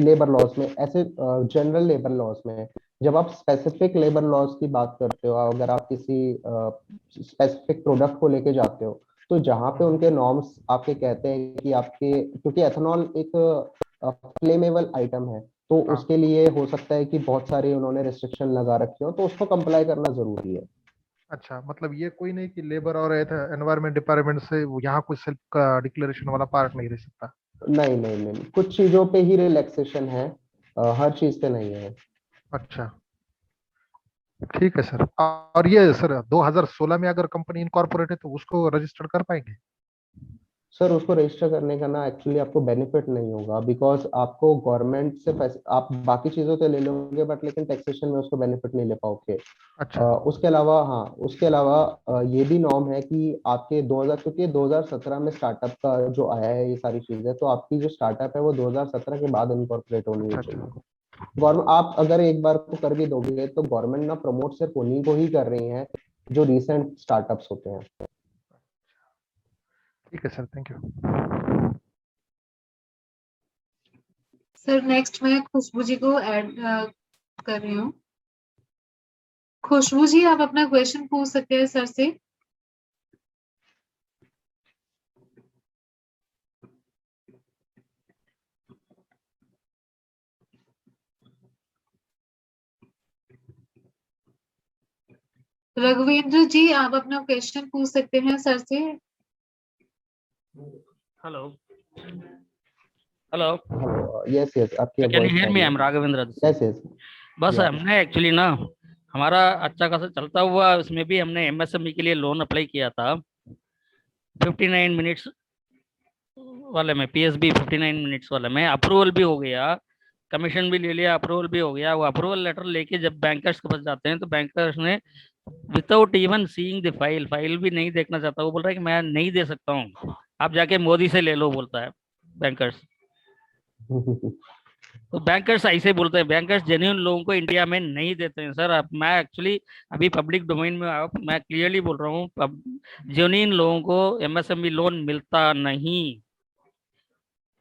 Speaker 1: लेबर लॉज में, ऐसे जनरल लेबर लॉज में। जब आप स्पेसिफिक लेबर लॉज की बात करते हो, अगर आप किसी स्पेसिफिक प्रोडक्ट को लेके जाते हो, तो जहाँ पे उनके नॉर्म्स आपके कहते हैं कि आपके, क्योंकि एथेनॉल एक फ्लेमेबल आइटम है, तो
Speaker 7: हाँ।
Speaker 1: उसके लिए हो सकता है कि बहुत सारे उन्होंने रिस्ट्रिक्शन लगा रखे हो, तो उसको कंप्लाई करना जरूरी है।
Speaker 7: अच्छा, मतलब ये कोई नहीं कि लेबर और एनवायरनमेंट डिपार्टमेंट से यहाँ कोई सेल्फ का डिक्लेरेशन वाला पार्ट नहीं रह सकता?
Speaker 1: नहीं नहीं नहीं, कुछ चीजों पे ही रिलैक्सेशन है, हर चीज पे नहीं है।
Speaker 7: अच्छा ठीक है सर। और ये सर 2016 में अगर कंपनी इनकॉर्पोरेट है तो उसको रजिस्टर कर पाएंगे?
Speaker 1: सर उसको रजिस्टर करने का ना एक्चुअली आपको बेनिफिट नहीं होगा, बिकॉज आपको गवर्नमेंट से पैसे आप बाकी चीजों से ले लोगे, बट लेकिन टैक्सेशन में उसको बेनिफिट नहीं ले पाओगे।
Speaker 7: अच्छा।
Speaker 1: उसके अलावा, हाँ उसके अलावा ये भी नॉर्म है कि आपके 2000, क्योंकि 2017 में स्टार्टअप का जो आया है ये सारी चीजें, तो आपकी जो स्टार्टअप है वो 2017 के बाद इनकॉर्पोरेट होनी
Speaker 7: अच्छा
Speaker 1: चाहिए।
Speaker 7: अच्छा।
Speaker 1: गवर्नमेंट, आप अगर एक बार को कर भी दोगे तो गवर्नमेंट ना प्रमोट सिर्फ उन्हीं को ही कर रही है जो रिसेंट स्टार्टअप्स होते हैं।
Speaker 7: ठीक है sir, thank you.
Speaker 2: Sir next मैं खुशबू जी को ऐड कर रही हूँ। खुशबू जी, आप अपना क्वेश्चन पूछ सकते हैं सर से। रघुवेंद्र जी, आप अपना क्वेश्चन पूछ सकते हैं सर से।
Speaker 8: Hello. Hello.
Speaker 1: Hello, yes yes, आपकी
Speaker 8: Can you
Speaker 1: वॉइस
Speaker 8: hear
Speaker 1: आ
Speaker 8: me?
Speaker 1: रही
Speaker 8: I'm
Speaker 1: है।
Speaker 8: Raghavendra.
Speaker 1: Yes yes.
Speaker 8: बस
Speaker 1: या
Speaker 8: हमने एक्चुअली ना, हमारा अच्छा खासा चलता हुआ, उसमें भी हमने एमएसएमई के लिए लोन अप्लाई किया था 59 मिनट्स वाले में, पीएसबी 59 मिनट्स वाले में अप्रूवल भी हो गया। कमीशन भी ले लिया, अप्रूवल भी हो गया। वो अप्रूवल लेटर लेके जब बैंकर्स के पास जाते हैं तो बैंकर्स ने without even seeing the file भी नहीं देखना चाहता। वो बोल रहा है कि मैं नहीं दे सकता हूँ, आप जाके मोदी से ले लो, बोलता है बैंकर्स। तो बैंकर्स ऐसे बोलते हैं, बैंकर्स जेन्युइन लोगों को इंडिया में नहीं देते हैं सर। अब मैं एक्चुअली अभी पब्लिक डोमेन में आया, मैं क्लियरली बोल रहा हूँ, जेन्युइन लोगों को एमएसएमई लोन मिलता नहीं।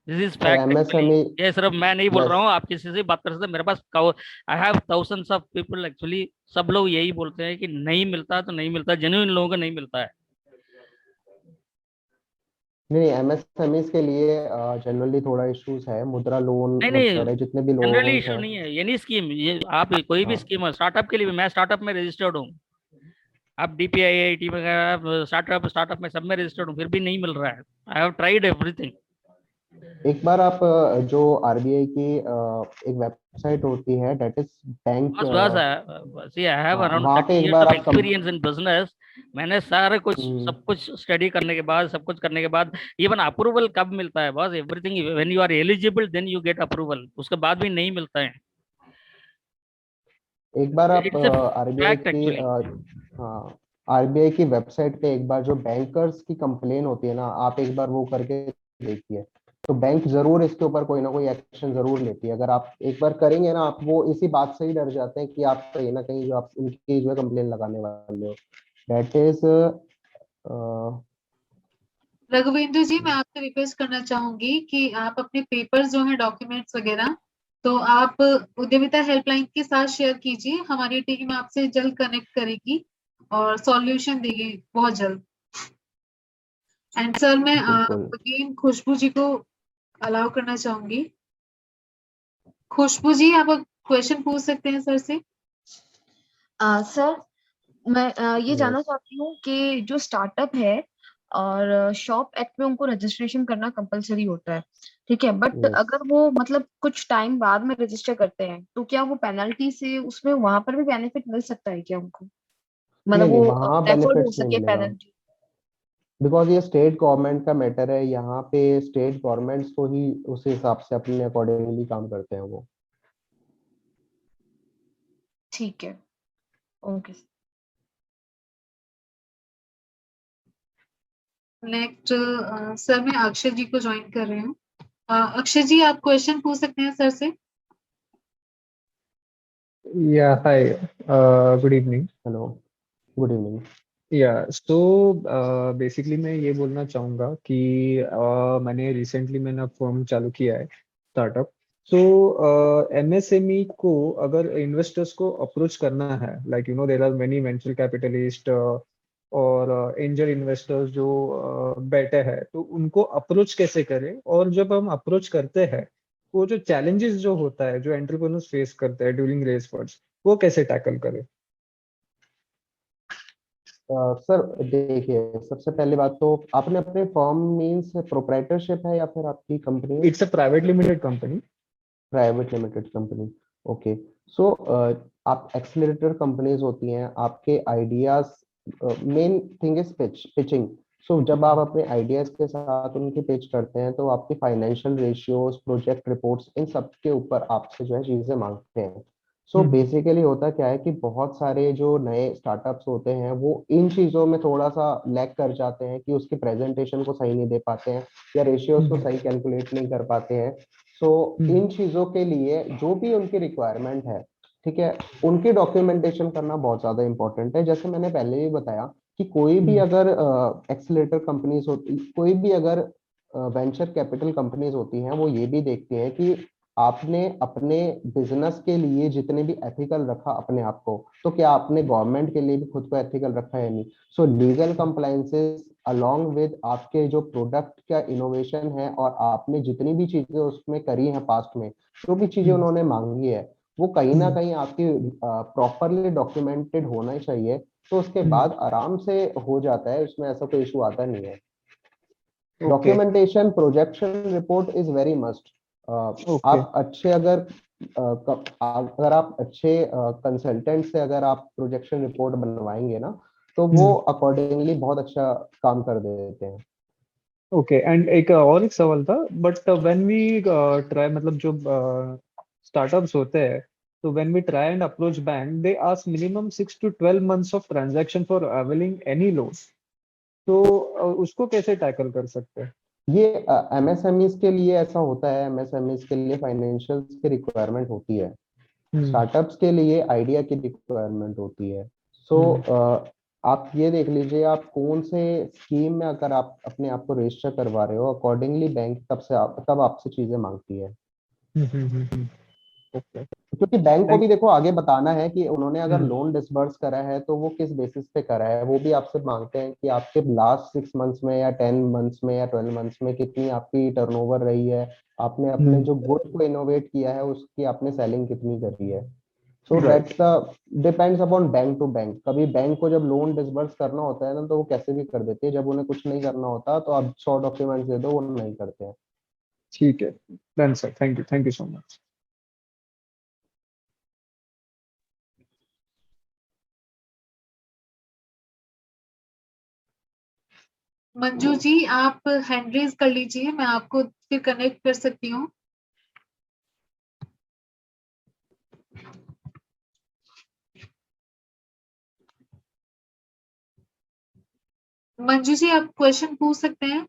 Speaker 8: This is
Speaker 1: sir
Speaker 8: fact actually.
Speaker 1: MSME
Speaker 8: ये सिर्फ मैं नहीं बोल रहा
Speaker 1: यस
Speaker 8: हूँ, आप किसी से बात कर सकते हैं। मेरे पास I have thousands of people actually, सब लोग यही बोलते हैं कि नहीं मिलता तो नहीं मिलता, जेन्युइन लोगों को नहीं मिलता है।
Speaker 1: नहीं, MSMEs के लिए जनरली थोड़ा इश्यूज है, मुद्रा लोन
Speaker 8: नहीं नहीं,
Speaker 1: वगैरह जितने भी
Speaker 8: जनरली
Speaker 1: लोन्स
Speaker 8: इशू
Speaker 1: हैं।
Speaker 8: नहीं है, यानी स्कीम ये आप कोई भी
Speaker 1: हाँ,
Speaker 8: स्कीम है स्टार्टअप के लिए भी, मैं स्टार्टअप में रजिस्टर्ड हूँ। आप DPIIT वगैरह स्टार्टअप में सब में रजिस्टर्ड हूँ, फिर भी नहीं मिल रहा है। I have tried everything.
Speaker 1: एक बार आप जो RBI की एक वेबसाइट होती है, डेट इज बैंक,
Speaker 8: बस सी आई हैव
Speaker 1: हाँ
Speaker 8: अराउंड
Speaker 1: वहाँ
Speaker 8: 30
Speaker 1: पे एक
Speaker 8: इयर्स
Speaker 1: बार
Speaker 8: ऑफ
Speaker 1: आप
Speaker 8: एक्सपीरियंस इन बिजनेस। मैंने सारे कुछ
Speaker 1: हम्म,
Speaker 8: सब कुछ स्टडी करने के बाद, सब कुछ करने के बाद, इवन अप्रूवल कब मिलता है बस, everything when you are eligible then you get approval, उसके बाद भी नहीं मिलता है।
Speaker 1: एक बार आप
Speaker 8: इट्स अ
Speaker 1: RBI
Speaker 8: फैक्ट
Speaker 1: की
Speaker 8: एक्चुअली।
Speaker 1: हाँ, RBI की वेबसाइट पे एक बार जो बैंकर्स की कंप्लेन होती है ना, आप एक बार वो करके देखिए, तो बैंक जरूर इसके ऊपर कोई ना कोई एक्शन जरूर लेती है। अगर आप एक बार करेंगे ना, आप वो इसी बात से ही डर जाते हैं कि आप कहीं ना कहीं जो आप उनकी जो कंप्लेन लगाने वाले हो, दैट इज
Speaker 2: रघुवेंद्र जी, मैं आपसे रिक्वेस्ट करना चाहूंगी कि आप अपने पेपर्स जो हैं, डॉक्यूमेंट्स वगैरह, तो आप उद्यमिता हेल्पलाइन के साथ शेयर कीजिए। हमारी टीम आपसे जल्द कनेक्ट करेगी और सॉल्यूशन देगी बहुत जल्द। एंड सर, मैं
Speaker 1: बिल्कुल।
Speaker 2: अगेन खुशबू जी को अलाउ करना चाहूंगी। खुशबू जी, आप क्वेश्चन पूछ सकते हैं सर से।
Speaker 9: सर, मैं ये जानना
Speaker 1: यस,
Speaker 9: चाहती हूँ कि जो स्टार्टअप है और शॉप एक्ट में उनको रजिस्ट्रेशन करना कंपलसरी होता है, ठीक है, बट
Speaker 1: यस।
Speaker 9: अगर वो मतलब कुछ टाइम बाद में रजिस्टर करते हैं तो क्या वो पेनल्टी से उसमें वहां पर भी बेनिफिट मिल सकता है क्या उनको, मतलब
Speaker 1: नहीं नहीं,
Speaker 9: वो
Speaker 1: वहाँ
Speaker 9: डेफर्ड हो
Speaker 1: बेनिफिट्स नहीं
Speaker 9: सके
Speaker 1: मिलेगा,
Speaker 9: पेनल्टी?
Speaker 1: बिकॉज ये स्टेट गवर्नमेंट का मैटर है। यहाँ पे स्टेट गवर्नमेंट्स को ही उस हिसाब से अपने अकॉर्डिंगली काम करते हैं वो।
Speaker 9: ठीक है, ओके।
Speaker 2: नेक्स्ट सर, मैं अक्षय जी को ज्वाइन कर रही हूँ। अक्षय जी, आप क्वेश्चन पूछ सकते हैं सर से।
Speaker 10: Yeah, hi. Good evening.
Speaker 1: Hello, good evening.
Speaker 10: Yeah, so basically मैं ये बोलना चाहूँगा कि मैंने रिसेंटली मैंने फर्म चालू किया है, स्टार्टअप। सो MSME को अगर इन्वेस्टर्स को अप्रोच करना है, like you know there are many venture capitalist और एंजल इन्वेस्टर्स जो बैठे हैं, तो उनको अप्रोच कैसे करें, और जब हम अप्रोच करते हैं वो जो चैलेंजेस जो होता है जो एंटरप्रेन्योर्स फेस करते हैं ड्यूरिंग रेज फंड्स, वो कैसे टैकल करें?
Speaker 1: सर देखिए, सबसे पहली बात तो आपने अपने फर्म मींस प्रोप्राइटरशिप है या फिर आपकी कंपनी है?
Speaker 10: It's a private limited company.
Speaker 1: Private limited company, okay. So आप एक्सेलरेटर कंपनीज होती हैं, आपके ideas, main thing is pitching. So जब आप अपने आइडियाज के साथ उनकी पिच करते हैं, तो आपके फाइनेंशियल रेशियोज, प्रोजेक्ट रिपोर्ट्स, इन सब के ऊपर आपसे जो है चीजें मांगते हैं। सो बेसिकली होता क्या है कि बहुत सारे जो नए स्टार्टअप्स होते हैं वो इन चीजों में थोड़ा सा लैग कर जाते हैं कि उसकी प्रेजेंटेशन को सही नहीं दे पाते हैं या रेशियोज को सही कैलकुलेट नहीं कर पाते हैं। सो इन चीजों के लिए जो भी उनकी रिक्वायरमेंट है, ठीक है, उनकी डॉक्यूमेंटेशन करना बहुत ज्यादा इंपॉर्टेंट है। जैसे मैंने पहले भी बताया कि कोई भी अगर एक्सीलरेटर कंपनीज होती, कोई भी अगर वेंचर कैपिटल कंपनीज होती हैं, वो ये भी देखती हैं कि आपने अपने बिजनेस के लिए जितने भी एथिकल रखा अपने आप को, तो क्या आपने गवर्नमेंट के लिए भी खुद को एथिकल रखा है नहीं। सो लीगल कंप्लायंसेस अलोंग विद आपके जो प्रोडक्ट का इनोवेशन है, और आपने जितनी भी चीजें उसमें करी हैं पास्ट में, जो भी चीजें उन्होंने मांगी है, वो कहीं ना कहीं आपकी प्रॉपरली डॉक्यूमेंटेड होना चाहिए। तो उसके बाद आराम से हो जाता है, उसमें ऐसा कोई इशू आता नहीं है।
Speaker 10: Okay
Speaker 1: documentation, projection report is very must.
Speaker 10: Okay
Speaker 1: आप अच्छे अगर आप अच्छे कंसल्टेंट से अगर आप प्रोजेक्शन रिपोर्ट बनवाएंगे ना, तो वो अकॉर्डिंगली बहुत अच्छा काम कर देते हैं।
Speaker 10: ओके। एंड एक और एक सवाल था, बट व्हेन वी ट्राई, मतलब जो स्टार्टअप्स होते हैं, तो when we try and approach bank, they ask minimum 6 to 12 months of transaction for availing any loan. तो उसको कैसे टैकल कर सकते हैं?
Speaker 1: ये एमएसएमईज के लिए ऐसा होता है, एमएसएमईज के लिए फाइनेंशियल की रिक्वायरमेंट होती है, स्टार्टअप्स के लिए आइडिया की रिक्वायरमेंट होती है। सो आप ये देख लीजिए आप कौन से स्कीम में अगर आप अपने आप को रजिस्टर करवा रहे हो, अकॉर्डिंगली बैंक तब आपसे चीजें मांगती है। क्योंकि बैंक को भी देखो आगे बताना है कि उन्होंने अगर लोन डिसबर्स करा है तो वो किस बेसिस पे करा है। वो भी आपसे मांगते हैं कि आपके लास्ट 6 मंथ्स में या 10 मंथ्स में या 12 मंथ्स में कितनी आपकी टर्नओवर रही है, आपने अपने जो गुड को इनोवेट किया है उसकी आपने सेलिंग कितनी करी है। So that's the depends upon bank to bank. कभी बैंक को जब लोन डिसबर्स करना होता है ना तो वो कैसे भी कर देते हैं, जब उन्हें कुछ नहीं करना होता तो आप 100 डॉक्यूमेंट्स दे दो, वो नहीं करते हैं।
Speaker 10: ठीक है, done sir, thank you so much.
Speaker 2: Manju ji आप हैंड रेज कर लीजिए, मैं आपको फिर कनेक्ट कर सकती हूँ। मंजू जी आप क्वेश्चन पूछ सकते हैं।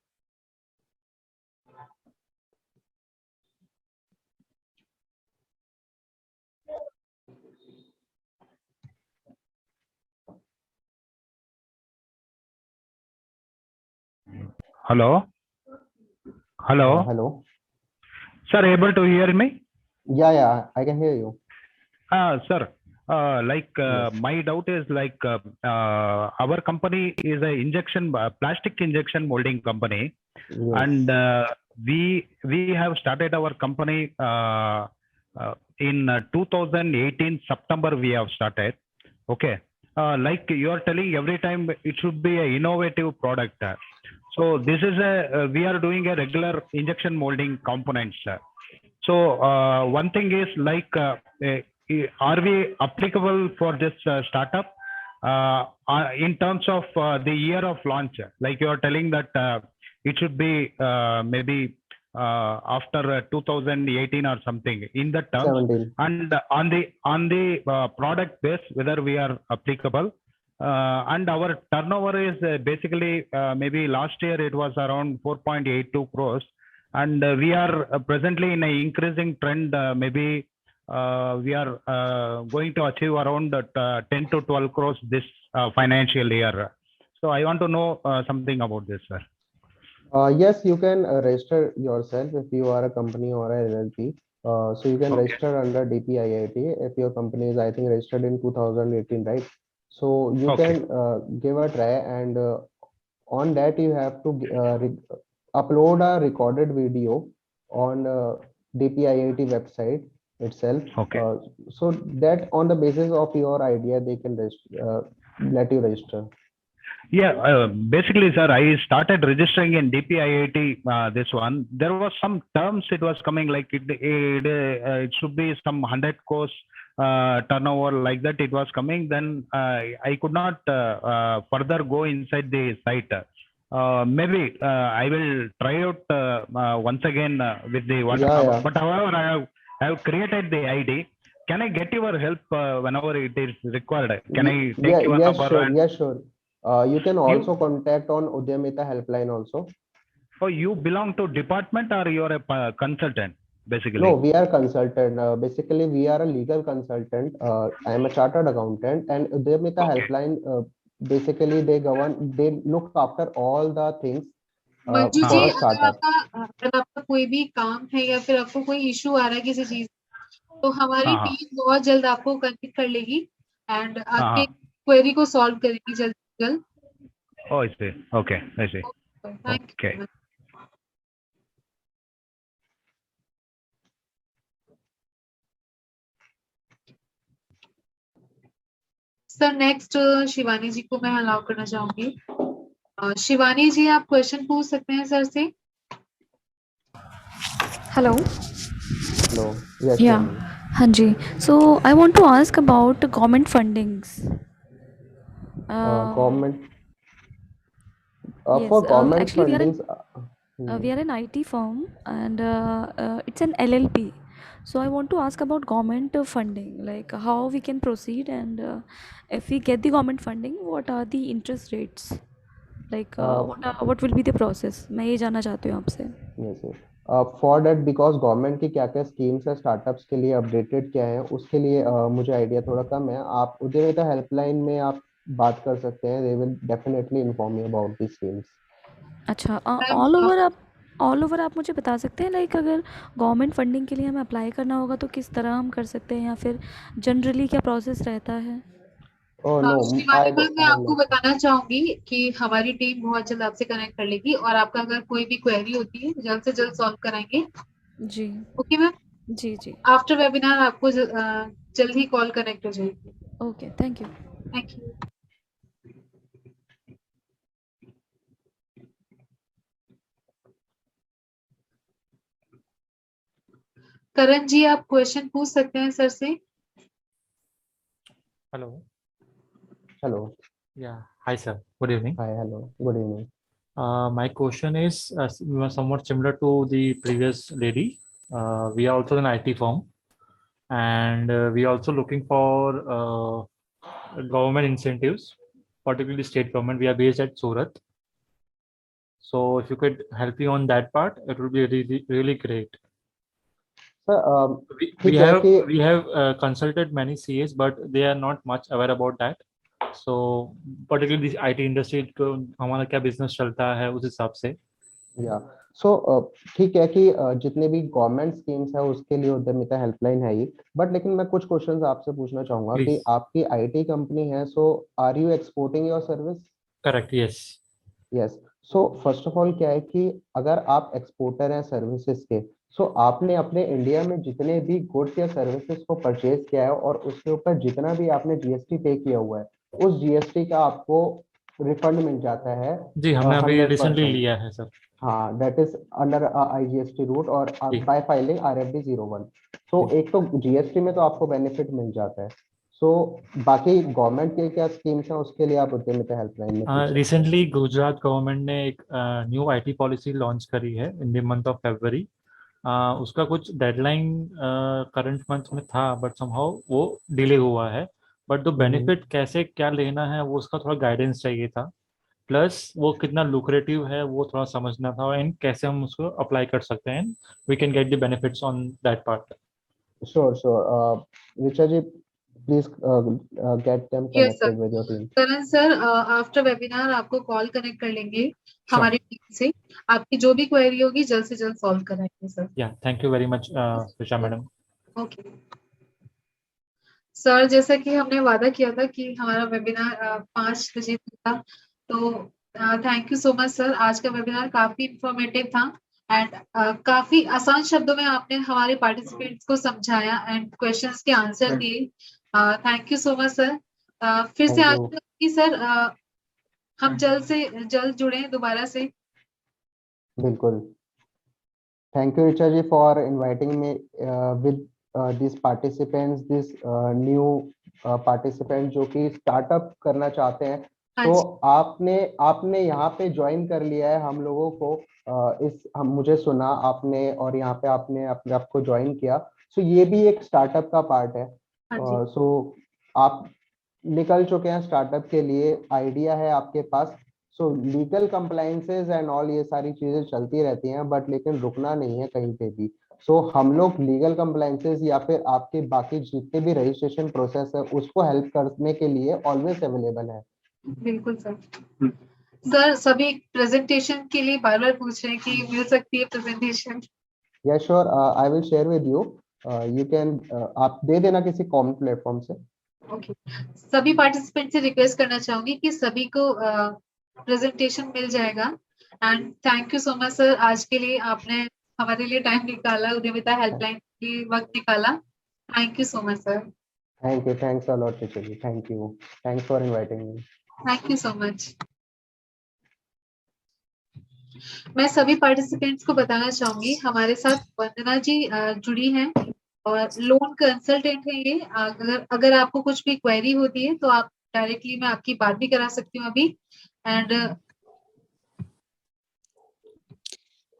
Speaker 11: Hello.
Speaker 1: Hello.
Speaker 11: Sir, able to hear me?
Speaker 1: Yeah, I can hear you.
Speaker 11: Sir, my doubt is our company is a plastic injection molding company, and we have started our company in 2018 September. We have started. Okay. Like you are telling, every time it should be an innovative product. So this is we are doing a regular injection molding components. So one thing is are we applicable for this startup in terms of the year of launch? Like you are telling that it should be maybe after 2018 or something in the terms.
Speaker 1: 17.
Speaker 11: And on the product base, whether we are applicable. And our turnover is basically maybe last year it was around 4.82 crores, and we are presently in an increasing trend. Maybe we are going to achieve around 10 to 12 crores this financial year. So I want to know something about this, sir.
Speaker 1: Yes, you can register yourself if you are a company or a LLP. So you can register under DPIIT if your company is, I think, registered in 2018, right? So you can give a try, and on that you have to upload a recorded video on DPIIT website itself. So that on the basis of your idea they can let you register.
Speaker 11: Yeah, basically, sir, I started registering in DPIIT. This one, there was some terms it was coming like it should be some 100 crores turnover, like that it was coming. Then I could not further go inside the site. Maybe I will try out once again with the one.
Speaker 1: Yeah.
Speaker 11: But however, I have created the ID. Can I get your help whenever it is required? Can I take your number?
Speaker 1: Sure. Yeah, sure. You can also contact on Udyamita helpline also.
Speaker 11: Oh, you belong to department or you are a consultant, basically?
Speaker 1: No, we are consultant. Basically, we are a legal consultant. I am a chartered accountant, and Udyamita helpline. Basically, they look after all the things.
Speaker 2: Manju ji, अगर आपका कोई भी काम है या फिर आपको कोई इशू आ रहा है किसी चीज, तो हमारी टीम बहुत जल्द आपको कनेक्ट कर लेगी एंड आपके क्वेरी को सॉल्व करेगी जल्द से जल्द।
Speaker 11: Oh, I see. Okay, I see. Okay.
Speaker 2: Sir next Shivani ji को मैं अलाउ करना चाहूंगी। शिवानी जी आप क्वेश्चन पूछ सकते हैं सर से।
Speaker 12: हेलो।
Speaker 1: Yes,
Speaker 12: या हाँ जी, so I want to ask about government fundings.
Speaker 1: Government for government
Speaker 12: actually
Speaker 1: fundings.
Speaker 12: we are an IT firm and it's an LLP. So I want to ask about government funding, like how we can proceed, and if we get the government funding, what are the interest rates? Like what will be the process? मैं ये जानना चाहती हूँ आपसे.
Speaker 1: Yes yes for that, because government की क्या क्या schemes है स्टार्टअप्स के लिए, अपडेटेड क्या है, उसके लिए मुझे आइडिया थोड़ा कम है. आप उद्यमिता हेल्पलाइन में आप बात कर सकते हैं. They will definitely inform you about the schemes.
Speaker 12: अच्छा,
Speaker 2: मैम,
Speaker 12: ऑल ओवर आप मुझे बता सकते हैं, लाइक अगर गवर्नमेंट फंडिंग के लिए हमें अप्लाई करना होगा तो किस तरह हम कर सकते हैं, या फिर जनरली क्या प्रोसेस रहता है?
Speaker 1: ओह नो,
Speaker 2: शिवानी मैम, मैं
Speaker 1: आई
Speaker 2: आपको बताना चाहूंगी कि हमारी टीम बहुत जल्द आपसे कनेक्ट कर लेगी और आपका अगर कोई भी क्वेरी होती है जल्द से जल्द सॉल्व कराएंगे.
Speaker 12: जी
Speaker 2: ओके मैम.
Speaker 12: जी जी.
Speaker 2: आफ्टर वेबिनार आपको जल्द ही कॉल कनेक्ट हो जाएगी.
Speaker 12: Okay, thank you.
Speaker 2: Thank you. Karan ji, आप क्वेश्चन पूछ सकते हैं सर से.
Speaker 13: Hello.
Speaker 1: Hello.
Speaker 13: Yeah. Hi, sir. Good evening.
Speaker 1: Hi, hello, good evening.
Speaker 13: My question is somewhat similar to the previous lady. We are also an IT firm, and we are also looking for government incentives, particularly state government. We are based at Surat. So if you could help me on that part, it would be really, really great.
Speaker 1: Sir
Speaker 13: We have consulted many CAs, but they are not much aware about that. So particularly the IT industry को हमारा क्या business चलता है उस हिसाब से.
Speaker 1: या सो ठीक है कि जितने भी गवर्नमेंट स्कीम्स है उसके लिए उद्यमिता हेल्पलाइन है ही. बट लेकिन मैं कुछ क्वेश्चंस आपसे पूछना चाहूंगा कि
Speaker 13: Please.
Speaker 1: आपकी आईटी कंपनी है, so are you exporting your service?
Speaker 13: Correct. Yes.
Speaker 1: Yes. So first of all क्या है कि अगर आप एक्सपोर्टर हैं सर्विसेज के, सो आपने अपने इंडिया में जितने भी गुड्स या सर्विसेज को परचेज किया है और उसके ऊपर जितना भी आपने जीएसटी पे किया हुआ है, उस जीएसटी का आपको रिफंड मिल जाता है.
Speaker 13: जी, हमने अभी
Speaker 1: 100%.
Speaker 13: रिसेंटली लिया है सर.
Speaker 1: हाँ, that is under IGST route और बाय फाइलिंग RFD 01. तो एक तो जीएसटी में तो आपको बेनिफिट मिल जाता है. सो बाकी गवर्नमेंट के क्या स्कीम्स हैं उसके लिए आप उद्यमिता हेल्पलाइन में पूछ सकते हैं.
Speaker 13: रिसेंटली गुजरात गवर्नमेंट ने एक न्यू आईटी पॉलिसी लॉन्च करी है in the month of February. उसका कुछ डेडलाइन करंट मंथ में था, बट समहाउ वो डिले हुआ है. बट तो बेनिफिट कैसे क्या लेना है वो उसका थोड़ा गाइडेंस चाहिए था. प्लस वो कितना लुक्रेटिव है वो थोड़ा समझना था, एंड कैसे हम उसको अप्लाई कर सकते हैं. We can get the benefits on that part.
Speaker 1: Sure. Richa ji, please get them connected with your team.
Speaker 2: Karan sir, after webinar आपको कॉल कनेक्ट कर लेंगे हमारी टीम से. आपकी जो भी क्वेरी होगी जल्द से जल्द सॉल्व कराएंगे सर.
Speaker 13: या, thank you very much Richa madam.
Speaker 2: Okay sir, जैसा कि हमने वादा किया था कि हमारा वेबिनार 5 बजे था, तो thank you so much sir. आज का वेबिनार काफी इंफॉर्मेटिव था एंड काफी आसान शब्दों में आपने हमारे पार्टिसिपेंट्स को समझाया एंड क्वेश्चंस के आंसर दिए. Thank you so much sir. फिर से आज कि सर हम जल्द से जल्द जुड़े दोबारा से.
Speaker 1: बिल्कुल. Thank you Richa ji for inviting me with this participants, this new participant जो कि स्टार्टअप करना चाहते हैं. तो आपने यहाँ पे ज्वाइन कर लिया है हम लोगों को. मुझे सुना आपने और यहाँ पे आपने अपने आप को ज्वाइन किया. सो ये भी एक स्टार्टअप का पार्ट है. सो आप निकल चुके हैं स्टार्टअप के लिए, आइडिया है आपके पास. So legal compliances and all ये सारी चीजें चलती रहती हैं, बट लेकिन रुकना नहीं है कहीं पे भी. सो हम लोग लीगल कंप्लायंसेस या फिर आपके बाकी जितने भी रजिस्ट्रेशन प्रोसेस है उसको हेल्प करने के लिए ऑलवेज अवेलेबल है.
Speaker 2: बिल्कुल सर. सर, सभी प्रेजेंटेशन के लिए बार बार पूछ रहे हैं कि मिल सकती है प्रेजेंटेशन.
Speaker 1: या sure, I will share with you. You can आप दे देना किसी कॉमन प्लेटफॉर्म से.
Speaker 2: ओके. सभी पार्टिसिपेंट से रिक्वेस्ट करना चाहूंगी कि सभी को प्रेजेंटेशन मिल जाएगा. And thank you so much sir, आज के लिए आपने हमारे लिए टाइम निकाला, उद्यमिता हेल्पलाइन के लिए वक्त निकाला. Thank you so much sir.
Speaker 1: Thank you. Thanks a lot teacher ji. Thank you. Thanks for inviting me.
Speaker 2: Thank you so much. मैं सभी पार्टिसिपेंट्स को बताना चाहूंगी हमारे साथ वंदना जी जुड़ी हैं और लोन कंसल्टेंट है ये. अगर आपको कुछ भी क्वेरी होती है तो आप डायरेक्टली मैं आपकी बात भी करा सकती हूँ अभी. And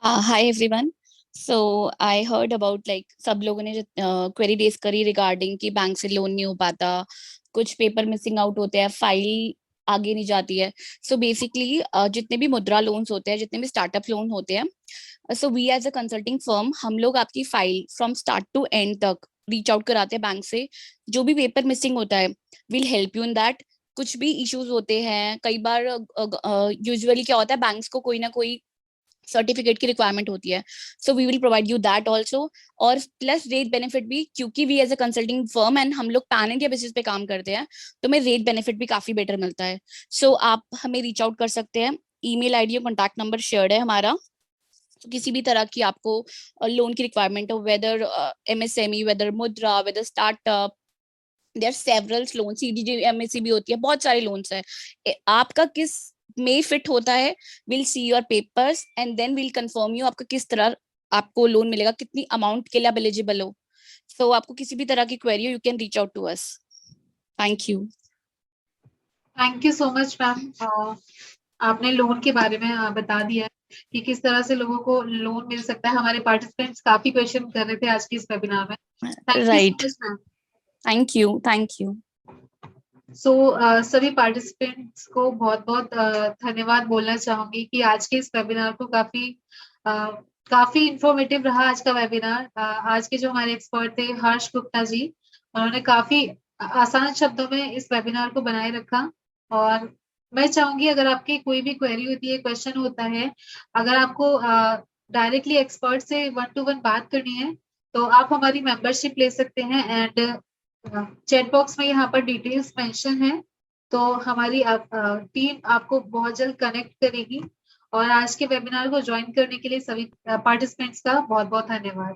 Speaker 14: Hi everyone. So I heard about like सब लोगों ने क्वेरी रेज करी रिगार्डिंग कि बैंक से लोन नहीं हो पाता, कुछ पेपर मिसिंग आउट होते हैं, फाइल आगे नहीं जाती है। सो बेसिकली जितने भी मुद्रा लोन्स होते हैं, जितने भी स्टार्टअप लोन होते हैं, so we as a consulting firm हम लोग आपकी file from start to end तक रीच आउट कराते हैं बैंक से। जो भी पेपर मिसिंग होता है will help you in that. कुछ भी इश्यूज होते हैं, कई बार यूजुअली क्या होता है, बैंक्स को कोई ना कोई सर्टिफिकेट की रिक्वायरमेंट होती है, so we will provide you that also. और प्लस रेट बेनिफिट भी, क्योंकि we as a consulting firm and हम लोग पैन इंडिया बेसिस पे काम करते हैं, तो हमें रेट बेनिफिट भी काफी बेटर मिलता है। सो आप हमें रीच आउट कर सकते हैं, ईमेल आईडी और कॉन्टैक्ट नंबर शेयर्ड है हमारा। तो किसी भी तरह की आपको लोन की रिक्वायरमेंट हो, whether MSME, whether Mudra, whether startup, there several loan, CDGMAC भी होती है, बहुत सारे लोन्स है। आपका किस में फिट होता है, will see your papers and then will confirm you आपका किस तरह आपको लोन मिलेगा, कितनी अमाउंट के लिए आप एलिजिबल हो। सो आपको किसी भी तरह की क्वेरी हो, you can reach out to us. Thank you.
Speaker 2: Thank you so much ma'am. आपने लोन के बारे में बता दिया कि किस तरह से लोगों को लोन मिल सकता है। हमारे पार्टिसिपेंट्स काफी क्वेश्चन कर रहे थे आज की इस वेबिनार में।
Speaker 14: Right,
Speaker 2: ma'am.
Speaker 14: Thank you, thank you.
Speaker 2: So सभी पार्टिसिपेंट्स को बहुत बहुत धन्यवाद बोलना चाहूंगी कि आज के इस वेबिनार को काफी इंफॉर्मेटिव रहा आज का वेबिनार। आज के जो हमारे एक्सपर्ट थे हर्ष गुप्ता जी, उन्होंने काफी आसान शब्दों में इस वेबिनार को बनाए रखा। और मैं चाहूंगी अगर आपकी कोई भी क्वेरी होती है, क्वेश्चन होता है, अगर आपको डायरेक्टली एक्सपर्ट से 1-to-1 बात करनी है तो आप हमारी मेंबरशिप ले सकते हैं। एंड चैट बॉक्स में यहाँ पर डिटेल्स मेंशन है, तो हमारी टीम आपको बहुत जल्द कनेक्ट करेगी। और आज के वेबिनार को ज्वाइन करने के लिए सभी पार्टिसिपेंट्स का बहुत बहुत धन्यवाद।